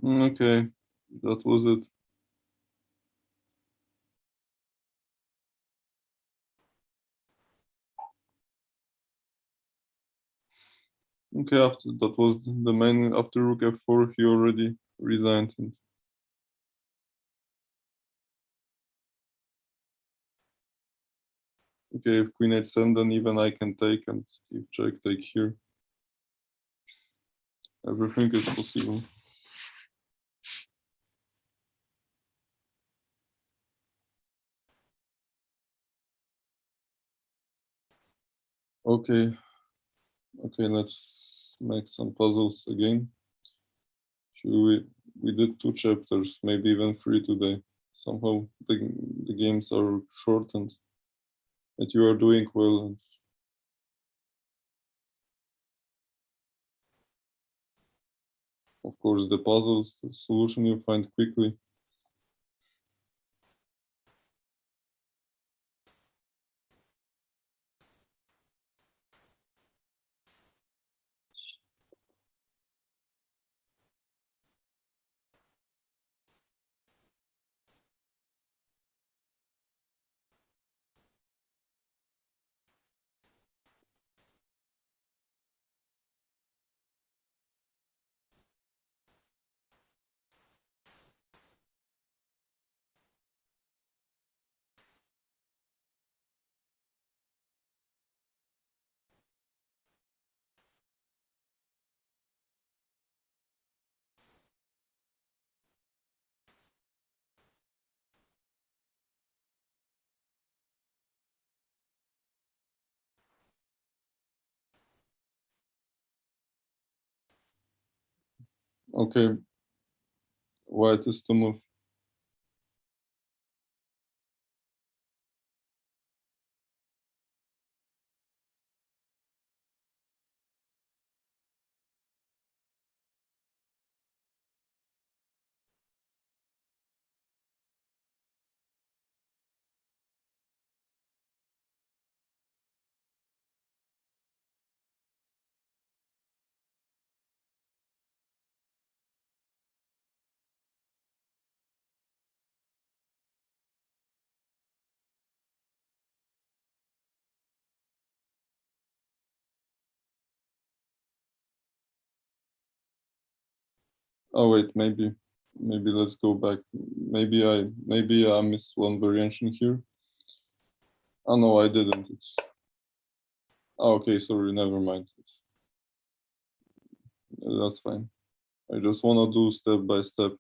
Okay, that was it. Okay, after that was the main. After rook f4, he already resigned. And okay, if queen h7, then even I can take, and if check take here, everything is possible. Okay, okay, let's make some puzzles again. We did 2 chapters, maybe even 3 today. Somehow the games are shortened. that you are doing well. And of course, the puzzles, the solution you find quickly. Okay, white is to move. Oh wait, maybe let's go back. Maybe I missed one variation here. Oh no, I didn't. It's okay. Sorry, never mind. That's fine. I just want to do step by step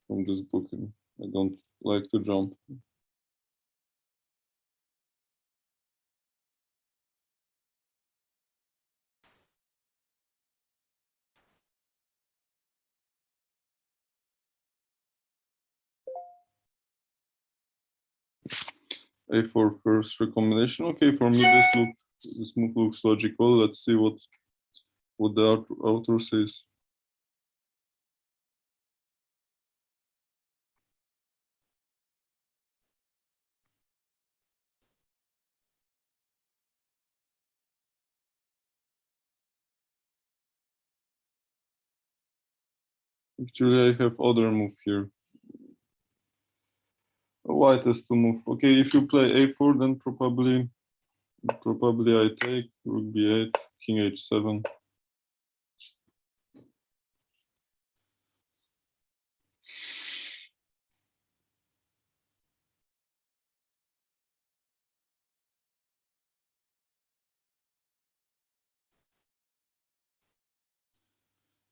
from this book. And I don't like to jump. A4 first recommendation. Okay, for me this move looks logical. Let's see what the author says. Actually, I have other move here. White has to move. Okay, if you play A4, then probably I take rook B8, king H7.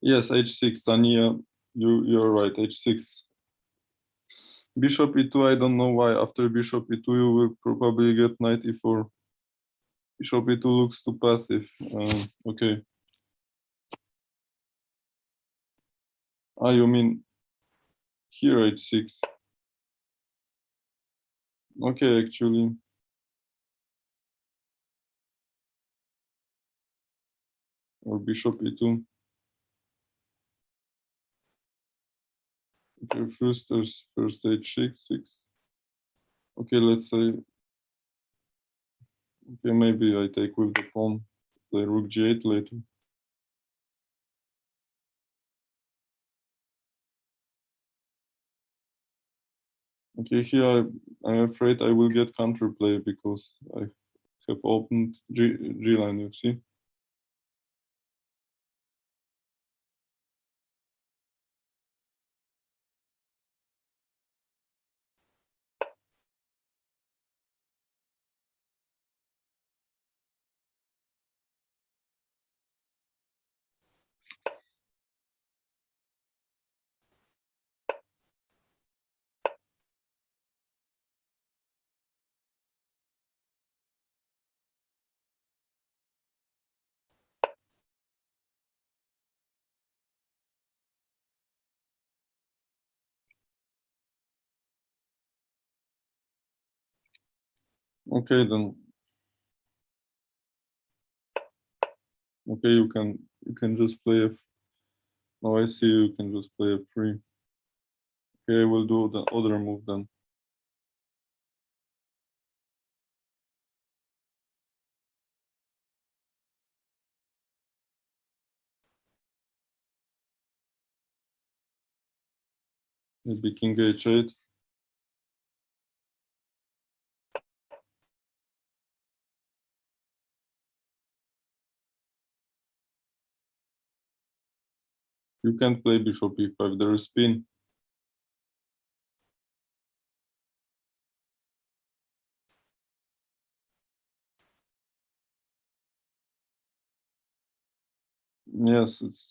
Yes, H6, Ania, you're right, H6. Bishop E2, I don't know why. After Bishop E2, you will probably get Knight E4. Bishop E2 looks too passive. Okay. Ah, you mean here H6? Okay, actually. Or Bishop E2. Okay, first H6. Okay, let's say. Okay, maybe I take with the pawn. Play Rook G8 later. Okay, here I'm afraid I will get counterplay because I have opened G line, you see. Okay, then. Okay, you can just play F. Now I see you can just play F3. Okay, I will do the other move then. Maybe King H8. You can't play Bishop E5. There is spin. Yes, it's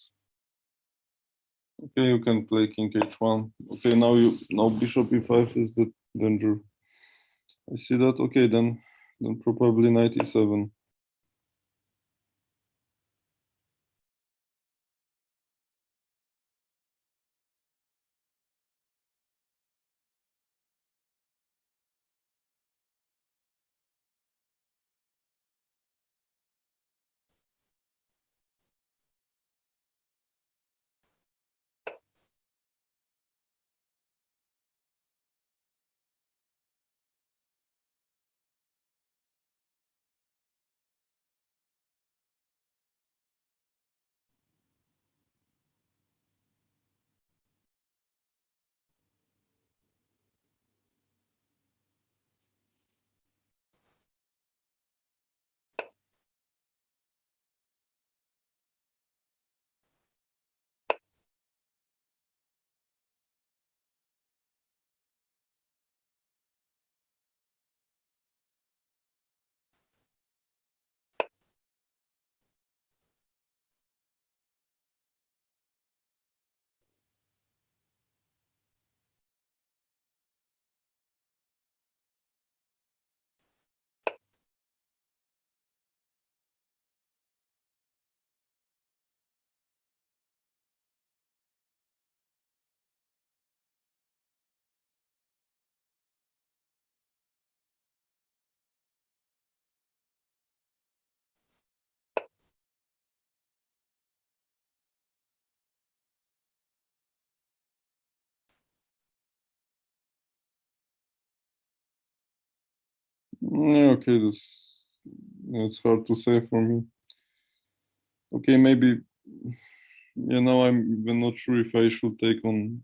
okay. You can play King H1. Okay, now Bishop E5 is the danger. I see that. Okay, then probably Knight E7. Yeah, okay, it's hard to say for me. Okay, maybe. Yeah, now I'm even not sure if I should take on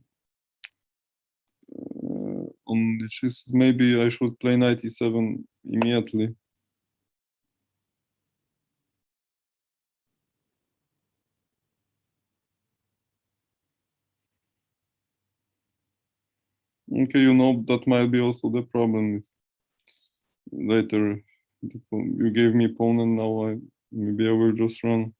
the chess. Maybe I should play Knight E7 immediately. Okay, that might be also the problem. Later, you gave me pawn, and now maybe I will just run.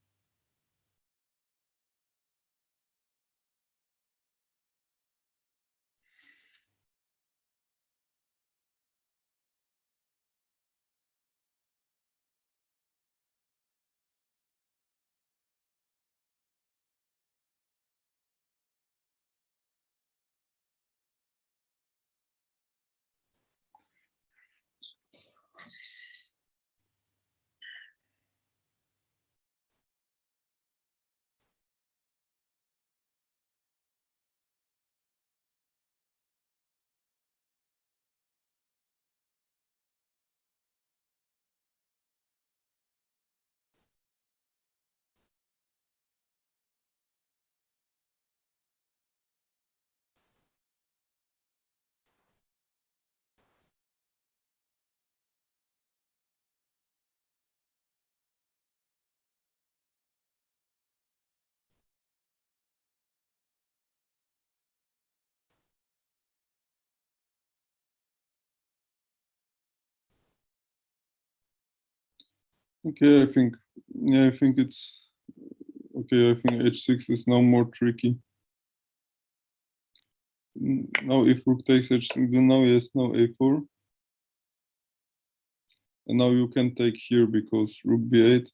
Okay, I think. Yeah, I think it's okay. I think H6 is now more tricky. Now if rook takes H6, then now yes, now A4. And now you can take here because rook B8.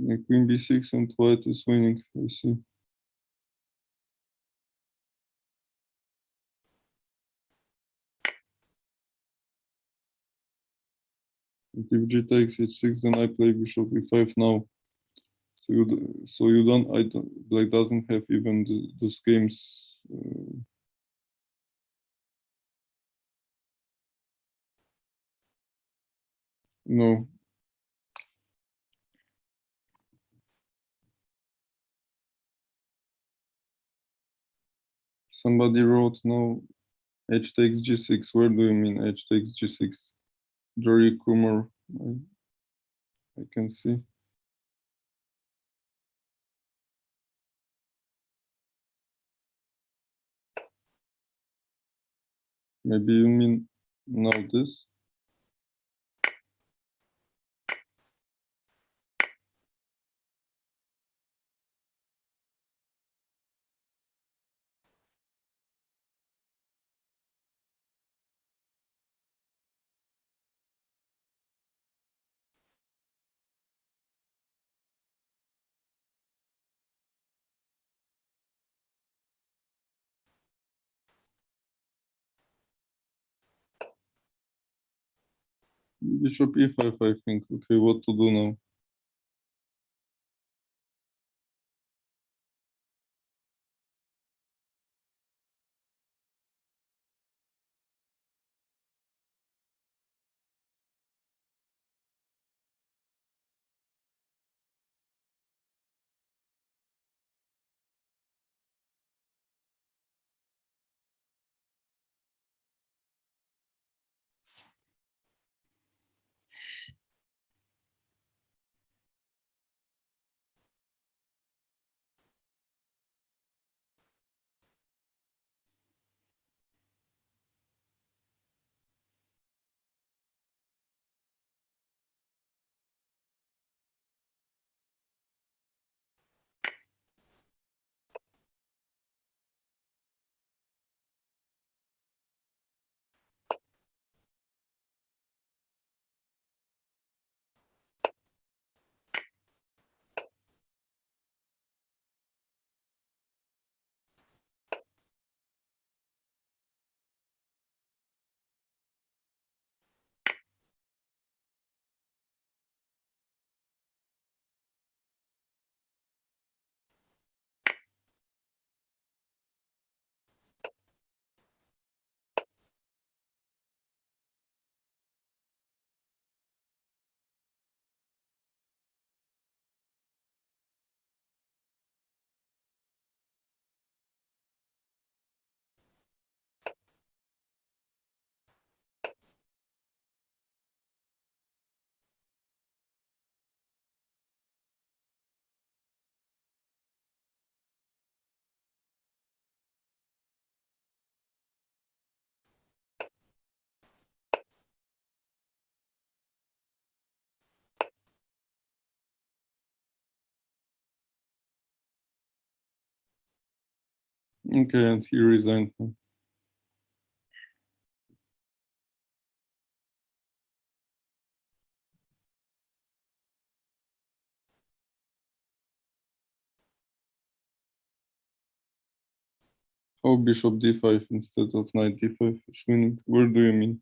Queen b6 and white is winning, I see. And if g takes h6, then I play bishop e5 now. So you don't, Black doesn't have even those games. No. Somebody wrote no, h takes g6. Where do you mean h takes g6? Jory Kumar, I can see. Maybe you mean now this? Bishop e5, I think. Okay, what to do now? Okay, and he resigned. How bishop d5 instead of knight d5 is winning? Where do you mean?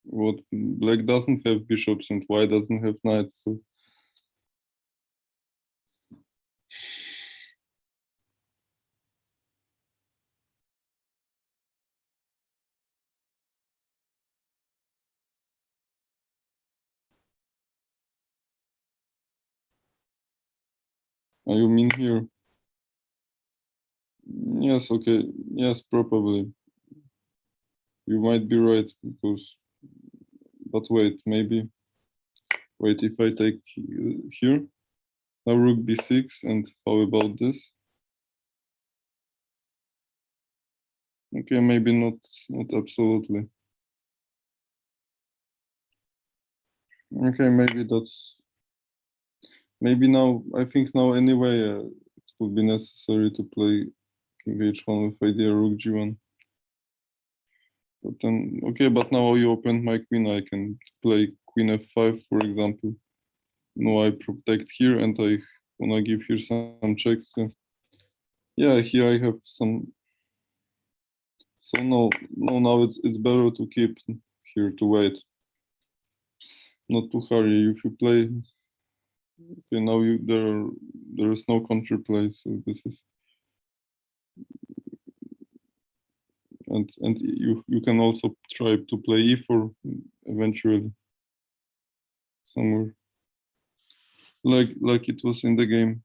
What, black doesn't have bishops and white doesn't have knights, so you mean here? Yes, okay. Yes, probably. You might be right, because, but wait, maybe. Wait, if I take here, now rook b6, and how about this? Okay, maybe not absolutely. Okay, maybe that's, maybe now, I think now anyway, it would be necessary to play king h1 with idea rook g1. But then, okay, but now you opened my queen, I can play queen f5, for example. Now I protect here and I wanna give here some checks. Yeah, here I have some. So no, now it's better to keep here to wait, not to hurry. If you play, okay, now there is no counterplay, so this is, and you can also try to play e4 eventually somewhere, like it was in the game.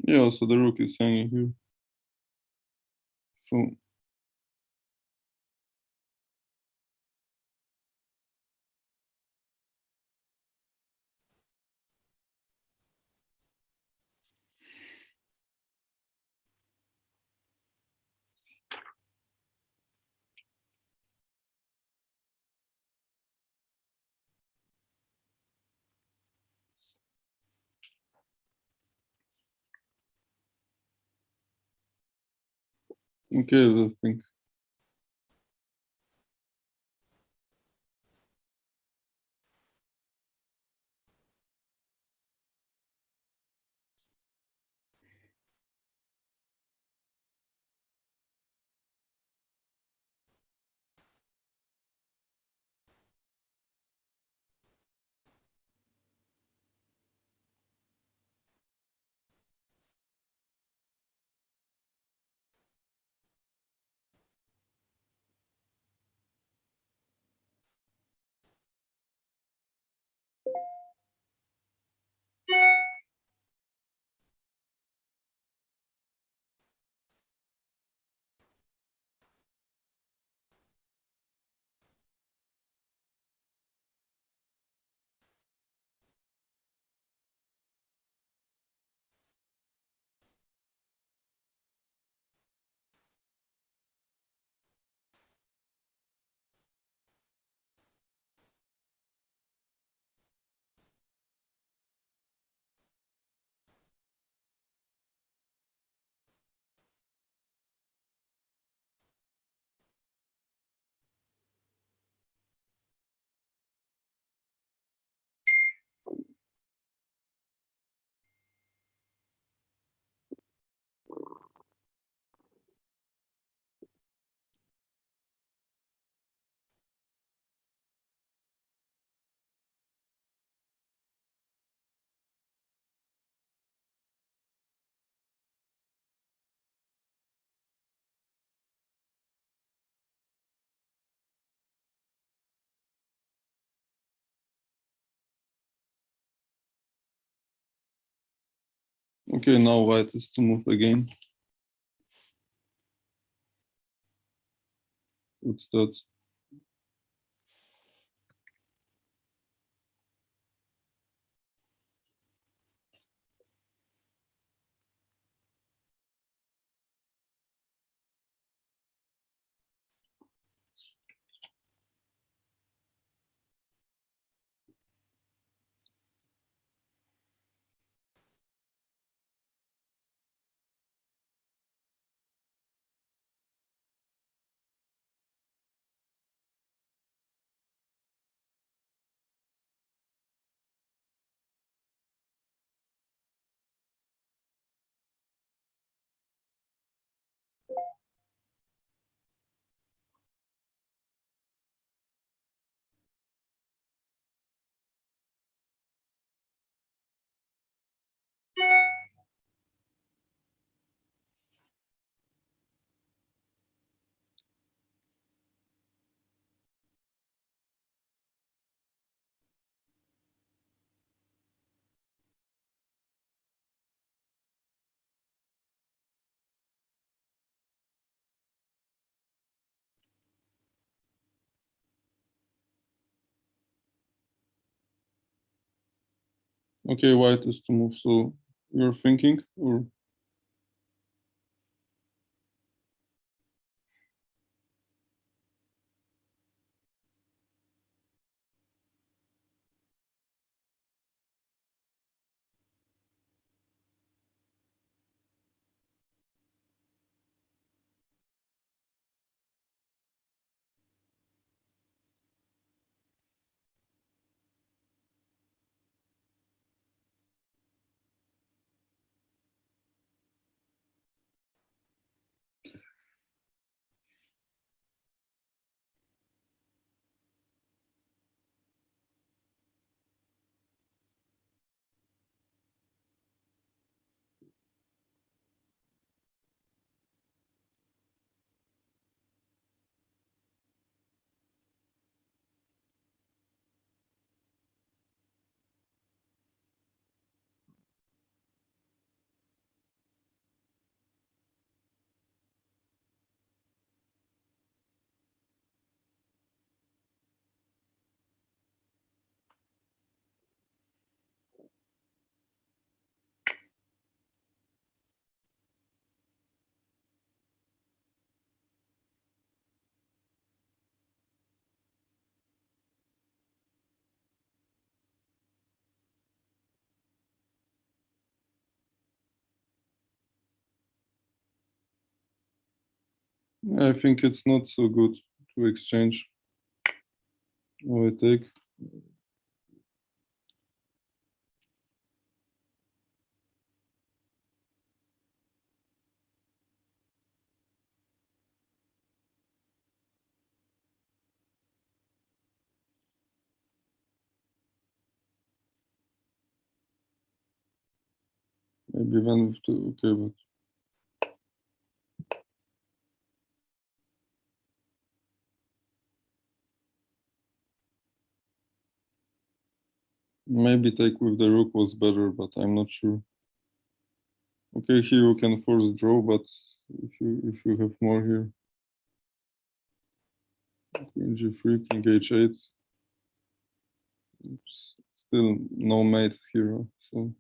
Yeah, so the rook is hanging here. So okay, I think. Okay, now white is to move again. What's that? Okay, white is to move. So you're thinking, or I think it's not so good to exchange. Oh, I take. Maybe one with two. Okay, but maybe take with the rook was better, but I'm not sure. Okay, here you can force draw, but if you have more here, Queen G3, King H8. Still no mate here, so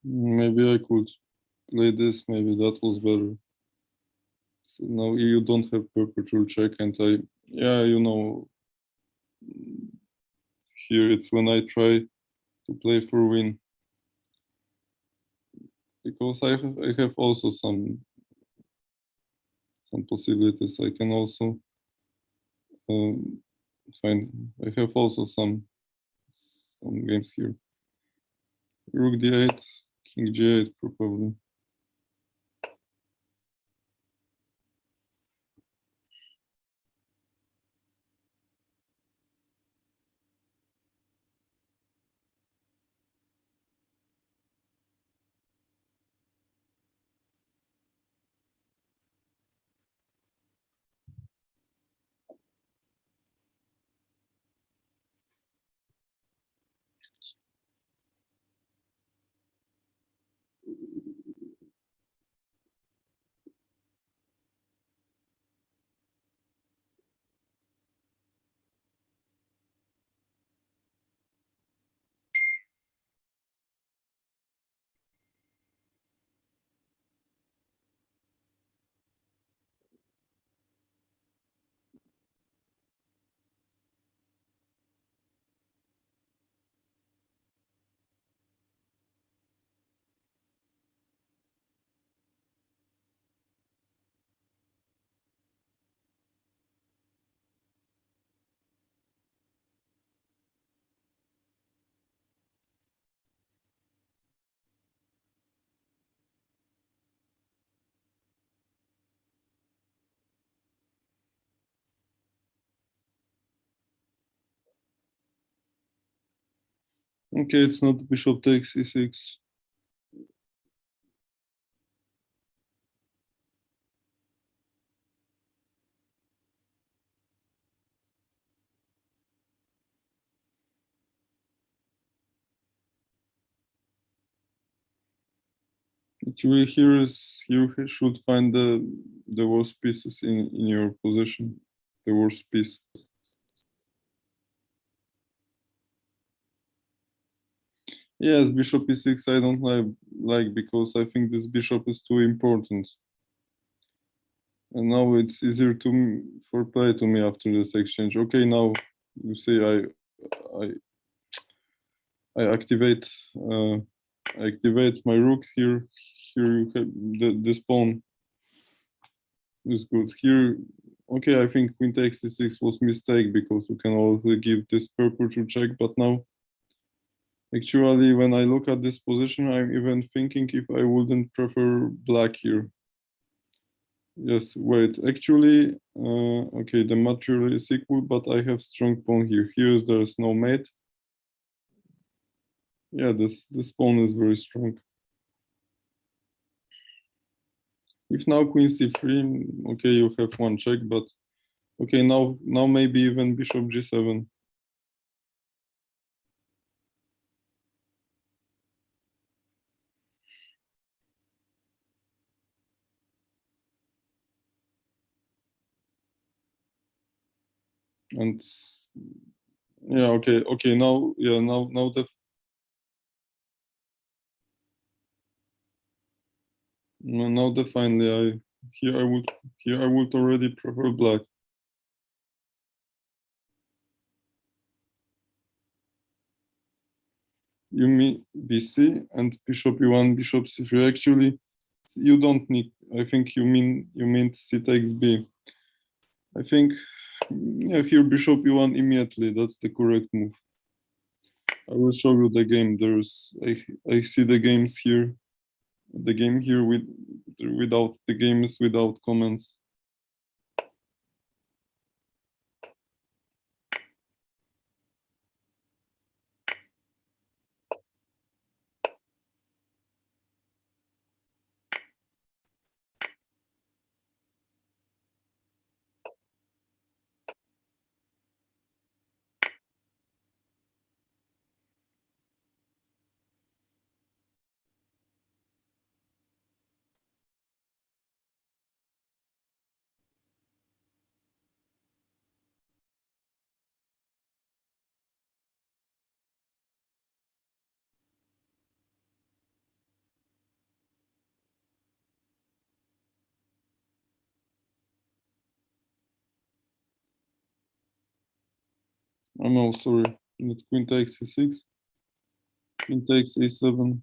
maybe I could play this. Maybe that was better. So now you don't have perpetual check, and yeah, here it's when I try to play for win, because I have also some possibilities. I can also um, find. I have also some games here. Rook d8, King g8 probably. Okay, it's not bishop takes e6. Actually, here you should find the worst pieces in your position. The worst piece. Yes, bishop e6 I don't like because I think this bishop is too important. And now it's easier for play to me after this exchange. Okay, now you see I activate my rook here. Here you have this pawn is good. Here, okay, I think queen takes c6 was mistake because you can also give this purple to check, but now actually when I look at this position, I'm even thinking if I wouldn't prefer black here. Yes, wait, actually, okay, the material is equal, but I have strong pawn here. Here there's no mate. Yeah, this pawn is very strong. If now queen c3, okay, you have one check, but okay, now maybe even bishop g7. And yeah, okay, now yeah, now the now definitely I would already prefer black. You mean bc and bishop e1, bishop c3. Actually, you don't need. I think you mean c takes b. I think yeah, here bishop e1 immediately. That's the correct move. I will show you the game. I see the games here. The game here without the game is without comments. Oh no, sorry. Not queen takes c6. Queen takes a7.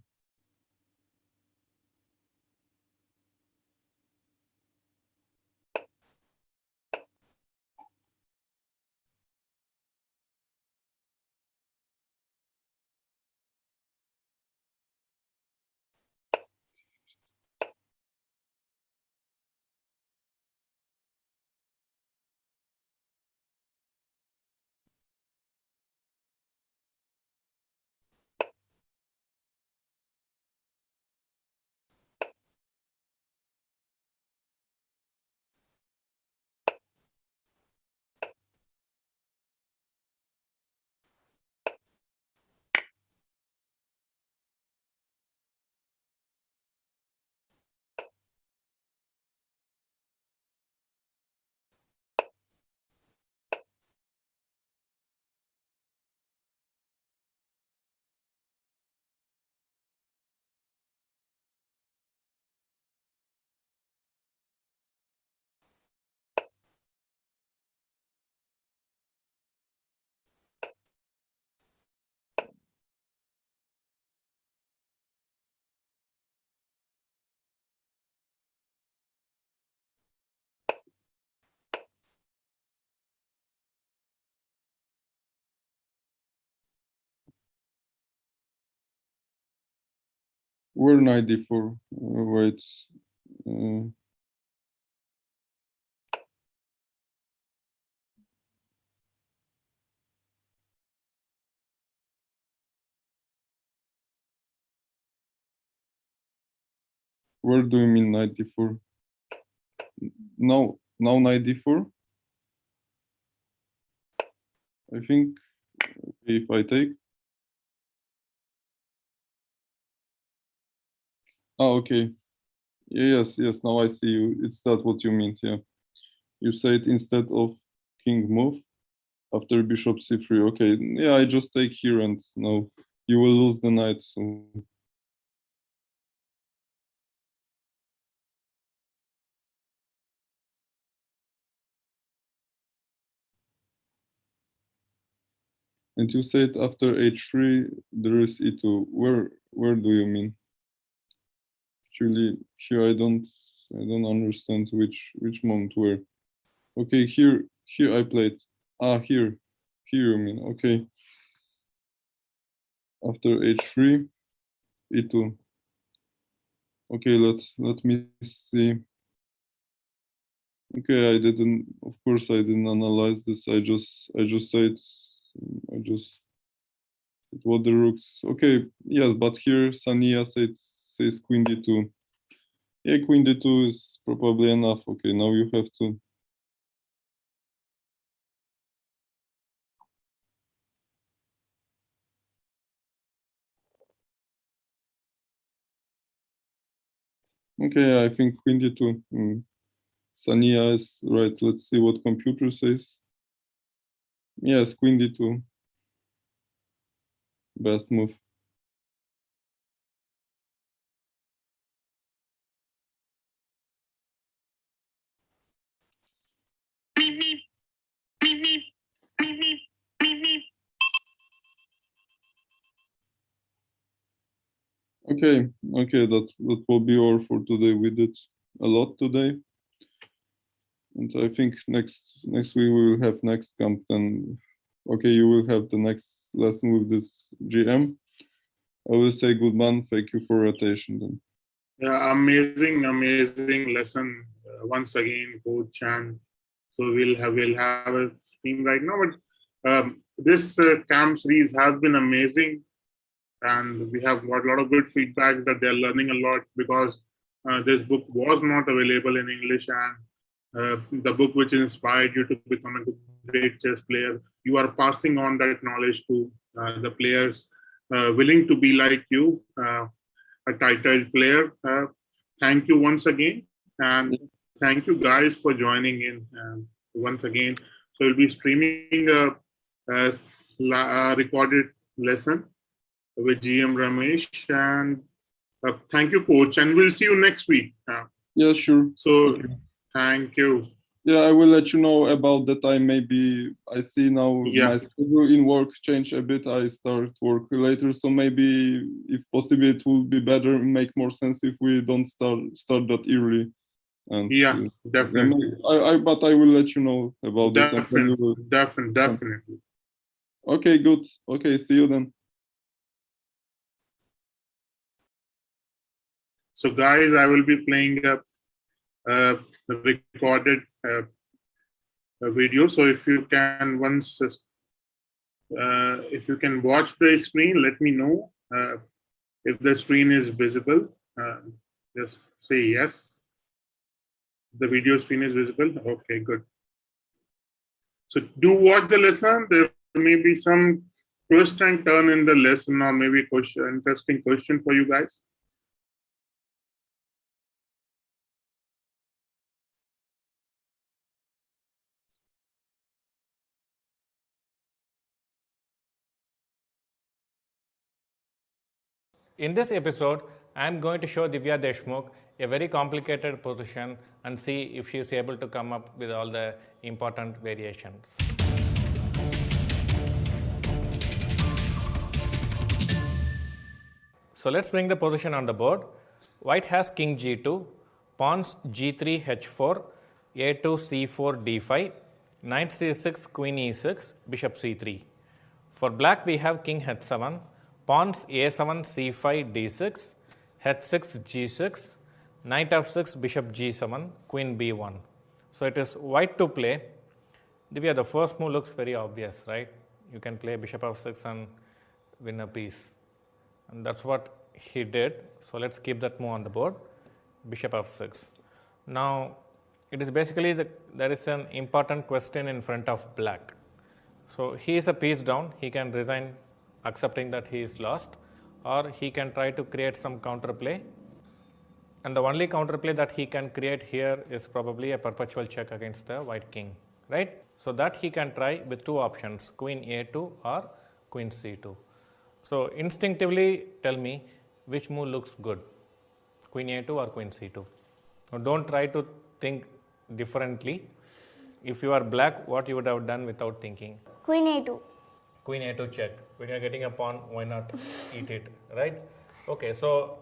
Where knight d4? Wait. Uh, where do you mean knight d4? Now knight d4? I think if I take. Oh, okay. Yes, yes. Now I see you. It's that what you meant. Yeah. You said instead of king move after bishop c3. Okay. Yeah, I just take here and now you will lose the knight. So. And you said after h3 there is e2. Where do you mean? Actually, here I don't understand which moment where. Okay, here I played. Ah, here you mean. Okay. After h3, e2. Okay, let me see. Okay, of course I didn't analyze this. I just said I just what the rooks. Okay, yes, but here Sania says queen d2. Yeah, queen d2 is probably enough. Okay, now you have to. Okay, I think queen d2. Sania is right. Let's see what computer says. Yes, queen d2. Best move. Okay, that will be all for today. We did a lot today, and I think next week we will have next camp. Then, okay, you will have the next lesson with this GM. I will say good man. Thank you for your attention. Then. Yeah, amazing lesson once again, coach. And so we'll have a stream right now. But this camp series has been amazing, and we have got a lot of good feedback that they're learning a lot because this book was not available in English, and the book which inspired you to become a great chess player, you are passing on that knowledge to the players willing to be like you, a titled player. Thank you once again, and thank you guys for joining in once again. So we'll be streaming a recorded lesson with GM Ramesh, and thank you, coach, and we'll see you next week. Yeah, sure. So okay. Thank you. Yeah, I will let you know about the time. Maybe I see now my schedule in work change a bit. I start work later, so maybe if possible, it will be better, make more sense if we don't start that early. And yeah, definitely. But I will let you know about definitely, this. Definitely. Okay, good. Okay, see you then. So, guys, I will be playing a recorded video. So, if you can if you can watch the screen, let me know if the screen is visible. Just say yes. The video screen is visible. Okay, good. So, do watch the lesson. There may be some twist and turn in the lesson, or maybe interesting question for you guys. In this episode, I am going to show Divya Deshmukh a very complicated position and see if she is able to come up with all the important variations. So let's bring the position on the board. White has king g2, pawns g3 h4, a2 c4 d5, knight c6 queen e6, bishop c3. For black we have king h7, pawns a7 c5 d6, h6 g6, knight f6 bishop g7, queen b1. So it is white to play. Divya, the first move looks very obvious, right? You can play bishop f6 and win a piece. And that's what he did. So let's keep that move on the board, bishop f6. Now it is basically there is an important question in front of black. So he is a piece down. He can resign accepting that he is lost, or he can try to create some counterplay. And the only counterplay that he can create here is probably a perpetual check against the white king, right? So that he can try with two options, queen a2 or queen c2. So instinctively tell me which move looks good, queen a2 or queen c2. Now don't try to think differently. If you are black, what you would have done without thinking? Queen a2. Queen a2 check. When you are getting a pawn, why not eat it, right? Okay, so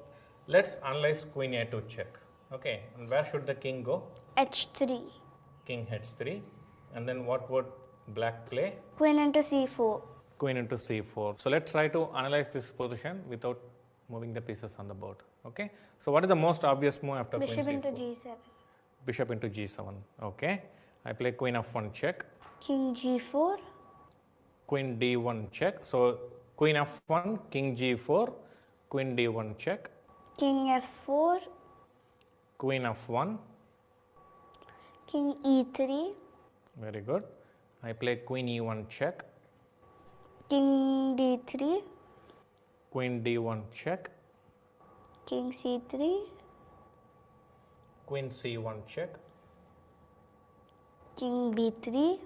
let's analyze queen a2 check. Okay, and where should the king go? h3. King h3. And then what would black play? Queen into c4. Queen into c4. So let's try to analyze this position without moving the pieces on the board. Okay, so what is the most obvious move after Bishop queen into c4? g7. Bishop into g7. Okay, I play queen f1 check. King g4. Queen d1 check. So queen f1, king g4, queen d1 check, King f4. queen f1. King e3. Very good. I play queen e1 check, King d3. queen d1 check, King c3. queen c1 check. King b3.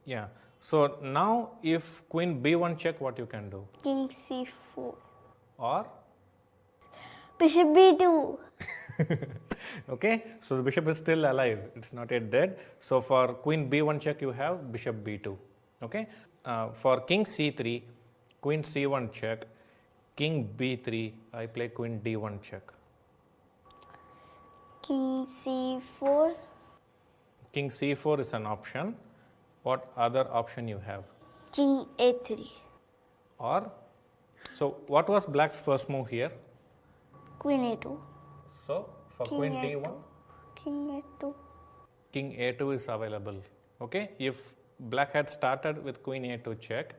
Yeah. So now if queen b1 check, what you can do? King c4. Or Bishop b2. okay, so the bishop is still alive, it's not yet dead. So for queen b1 check you have bishop b2. Okay, for king c3, queen c1 check, king b3, I play queen d1 check. King c4. King c4 is an option. What other option you have? King a3. Or so what was black's first move here? Queen a2. So for King queen a2. d1, King a2. king a2 is available. Okay, if black had started with queen a2 check,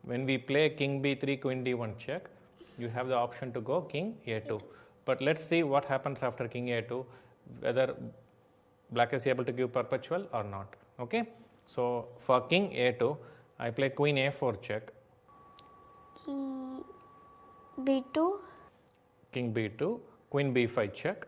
when we play king b3, queen d1 check, you have the option to go king a2. But let's see what happens after king a2, whether black is able to give perpetual or not. Okay, so for king a2, I play queen a4 check, King b2. king b2, queen b5 check.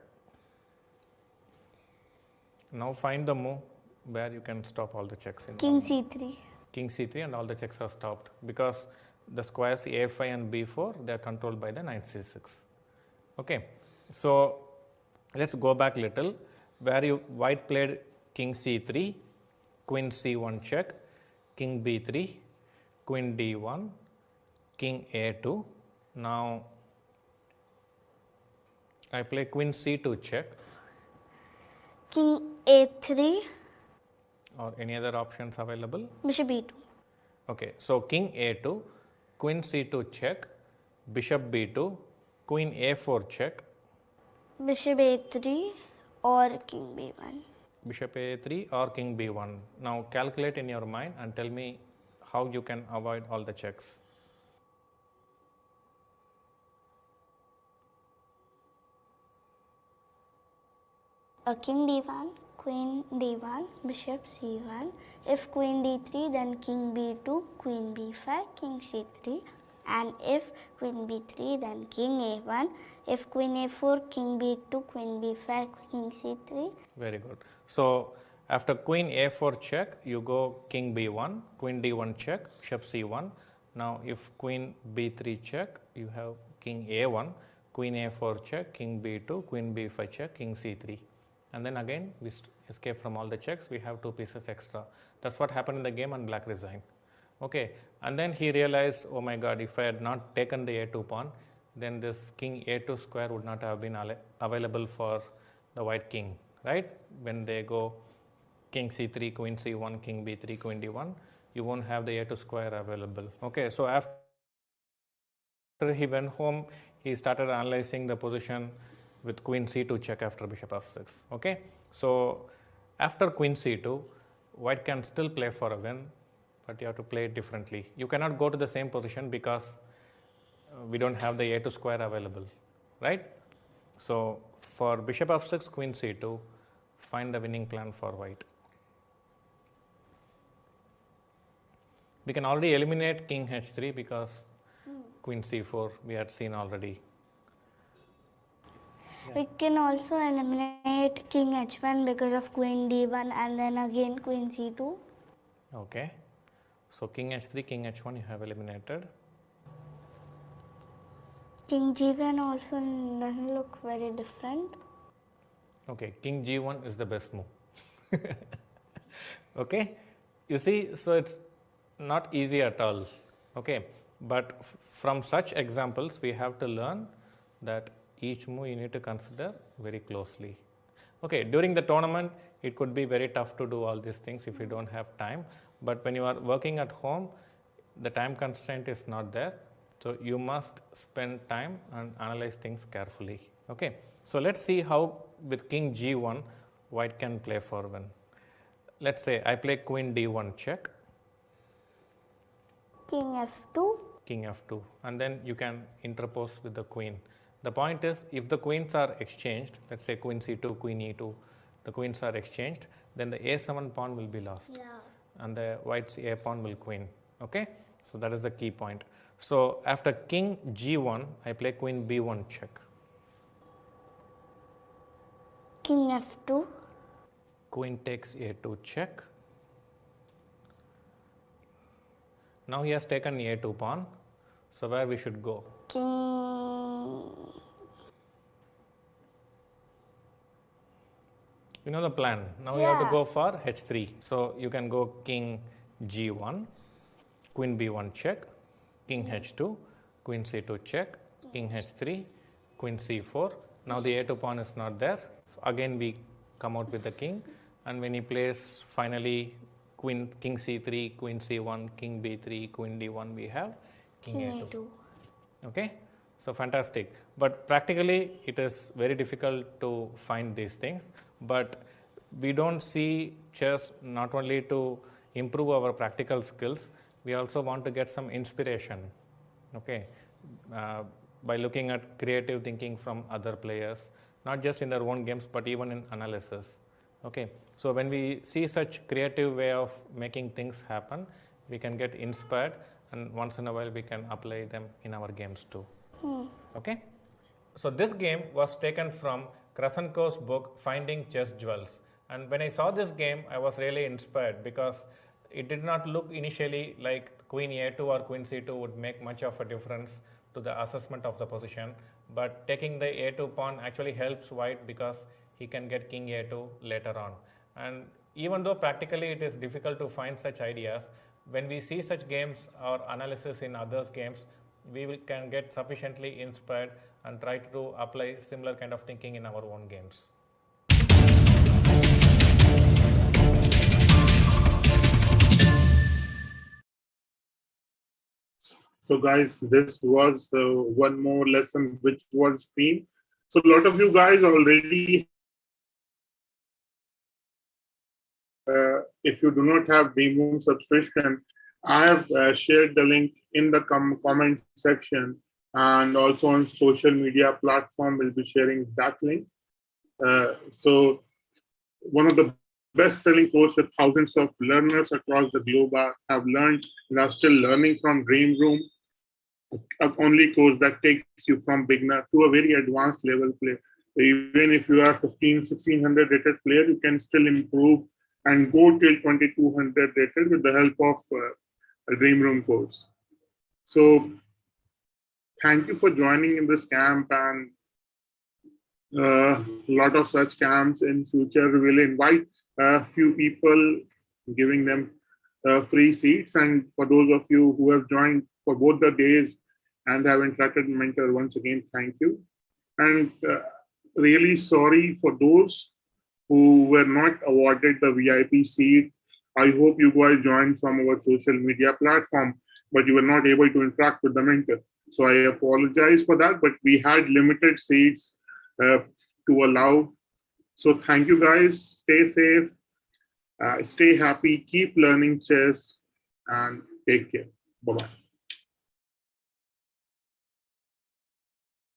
Now find the move where you can stop all the checks. In King one move. c3. King c3 and all the checks are stopped because the squares a5 and b4 they are controlled by the knight c6. Okay, so let's go back little where you white played king c3, queen c1 check, king b3, queen d1, king a2. Now I play queen c2 check. King a3. Or any other options available? Bishop b2. Okay, so king a2, queen c2 check, bishop b2, queen a4 check, Bishop a3 or king b1. bishop a3 or king b1. Now calculate in your mind and tell me how you can avoid all the checks. King d1, queen d1, bishop c1. If queen d3, then king b2, queen b5, king c3. And if queen b3, then king a1. If queen a4, king b2, queen b5, king c3. Very good. So after queen a4 check, you go king b1, queen d1 check, bishop c1. Now if queen b3 check, you have king a1, queen a4 check, king b2, queen b5 check, king c3. And then again we escape from all the checks, we have two pieces extra. That's what happened in the game and black resigned. Okay, and then he realized, oh my god, if I had not taken the a2 pawn, then this king a2 square would not have been available for the white king, right? When they go king c3, queen c1, king b3, queen d1, you won't have the a2 square available. Okay, so after he went home, he started analyzing the position with queen c2 check after bishop f6. Okay, so after queen c2, white can still play for a win, but you have to play it differently. You cannot go to the same position because we don't have the a2 square available, right? So for bishop f6, queen c2, find the winning plan for white. We can already eliminate king h3 because queen c4 we had seen already. We can also eliminate king h1 because of queen d1 and then again queen c2. Okay. So king h3, king h1 you have eliminated. King g1 also doesn't look very different. Okay, king g1 is the best move. Okay, you see, so it's not easy at all. Okay, but from such examples we have to learn that each move you need to consider very closely. Okay, during the tournament it could be very tough to do all these things if you don't have time, but when you are working at home the time constraint is not there, so you must spend time and analyze things carefully. Okay, so let's see how with king g1 white can play for one. Let's say I play queen d1 check, King f2. king f2, and then you can interpose with the queen. The point is, if the queens are exchanged, let's say queen c2, queen e2, the queens are exchanged, then the a7 pawn will be lost, and the white's a pawn will queen. Okay, so that is the key point. So after king g1, I play queen b1 check, King f2. queen takes a2 check. Now he has taken a2 pawn, so where we should go? King. You know the plan. Now you have to go for h3. So you can go king g1, queen b1 check, king h2, queen c2 check, king h3, queen c4. Now the a2 pawn is not there. So again we come out with the king, and when he plays finally king c3, queen c1, king b3, queen d1, we have king a2. Okay, so fantastic. But practically it is very difficult to find these things, but we don't see chess not only to improve our practical skills, we also want to get some inspiration. Okay, by looking at creative thinking from other players, not just in their own games but even in analysis. Okay, so when we see such creative way of making things happen, we can get inspired, and once in a while we can apply them in our games too. Okay, so this game was taken from Krasenko's book Finding Chess Jewels, and when I saw this game I was really inspired because it did not look initially like queen a2 or queen c2 would make much of a difference to the assessment of the position, but taking the a2 pawn actually helps white because he can get king a2 later on. And even though practically it is difficult to find such ideas, when we see such games or analysis in others' games, we can get sufficiently inspired and try to apply similar kind of thinking in our own games. So guys, this was one more lesson which was streamed. So a lot of you guys already, if you do not have Dream Room subscription, I have shared the link in the comment section, and also on social media platform will be sharing that link. So one of the best-selling course with thousands of learners across the globe have learned and are still learning from Dream Room. Only course that takes you from beginner to a very advanced level player. Even if you are 1600 rated player, you can still improve and go till 2200 rated with the help of a Dream Room course. So thank you for joining in this camp, and a lot of such camps in future. We will invite a few people, giving them free seats. And for those of you who have joined for both the days and have interacted with mentor, once again, thank you. And really sorry for those who were not awarded the VIP seat. I hope you guys joined from our social media platform, but you were not able to interact with the mentor. So I apologize for that, but we had limited seats to allow. So thank you guys. Stay safe, stay happy, keep learning chess, and take care. Bye-bye.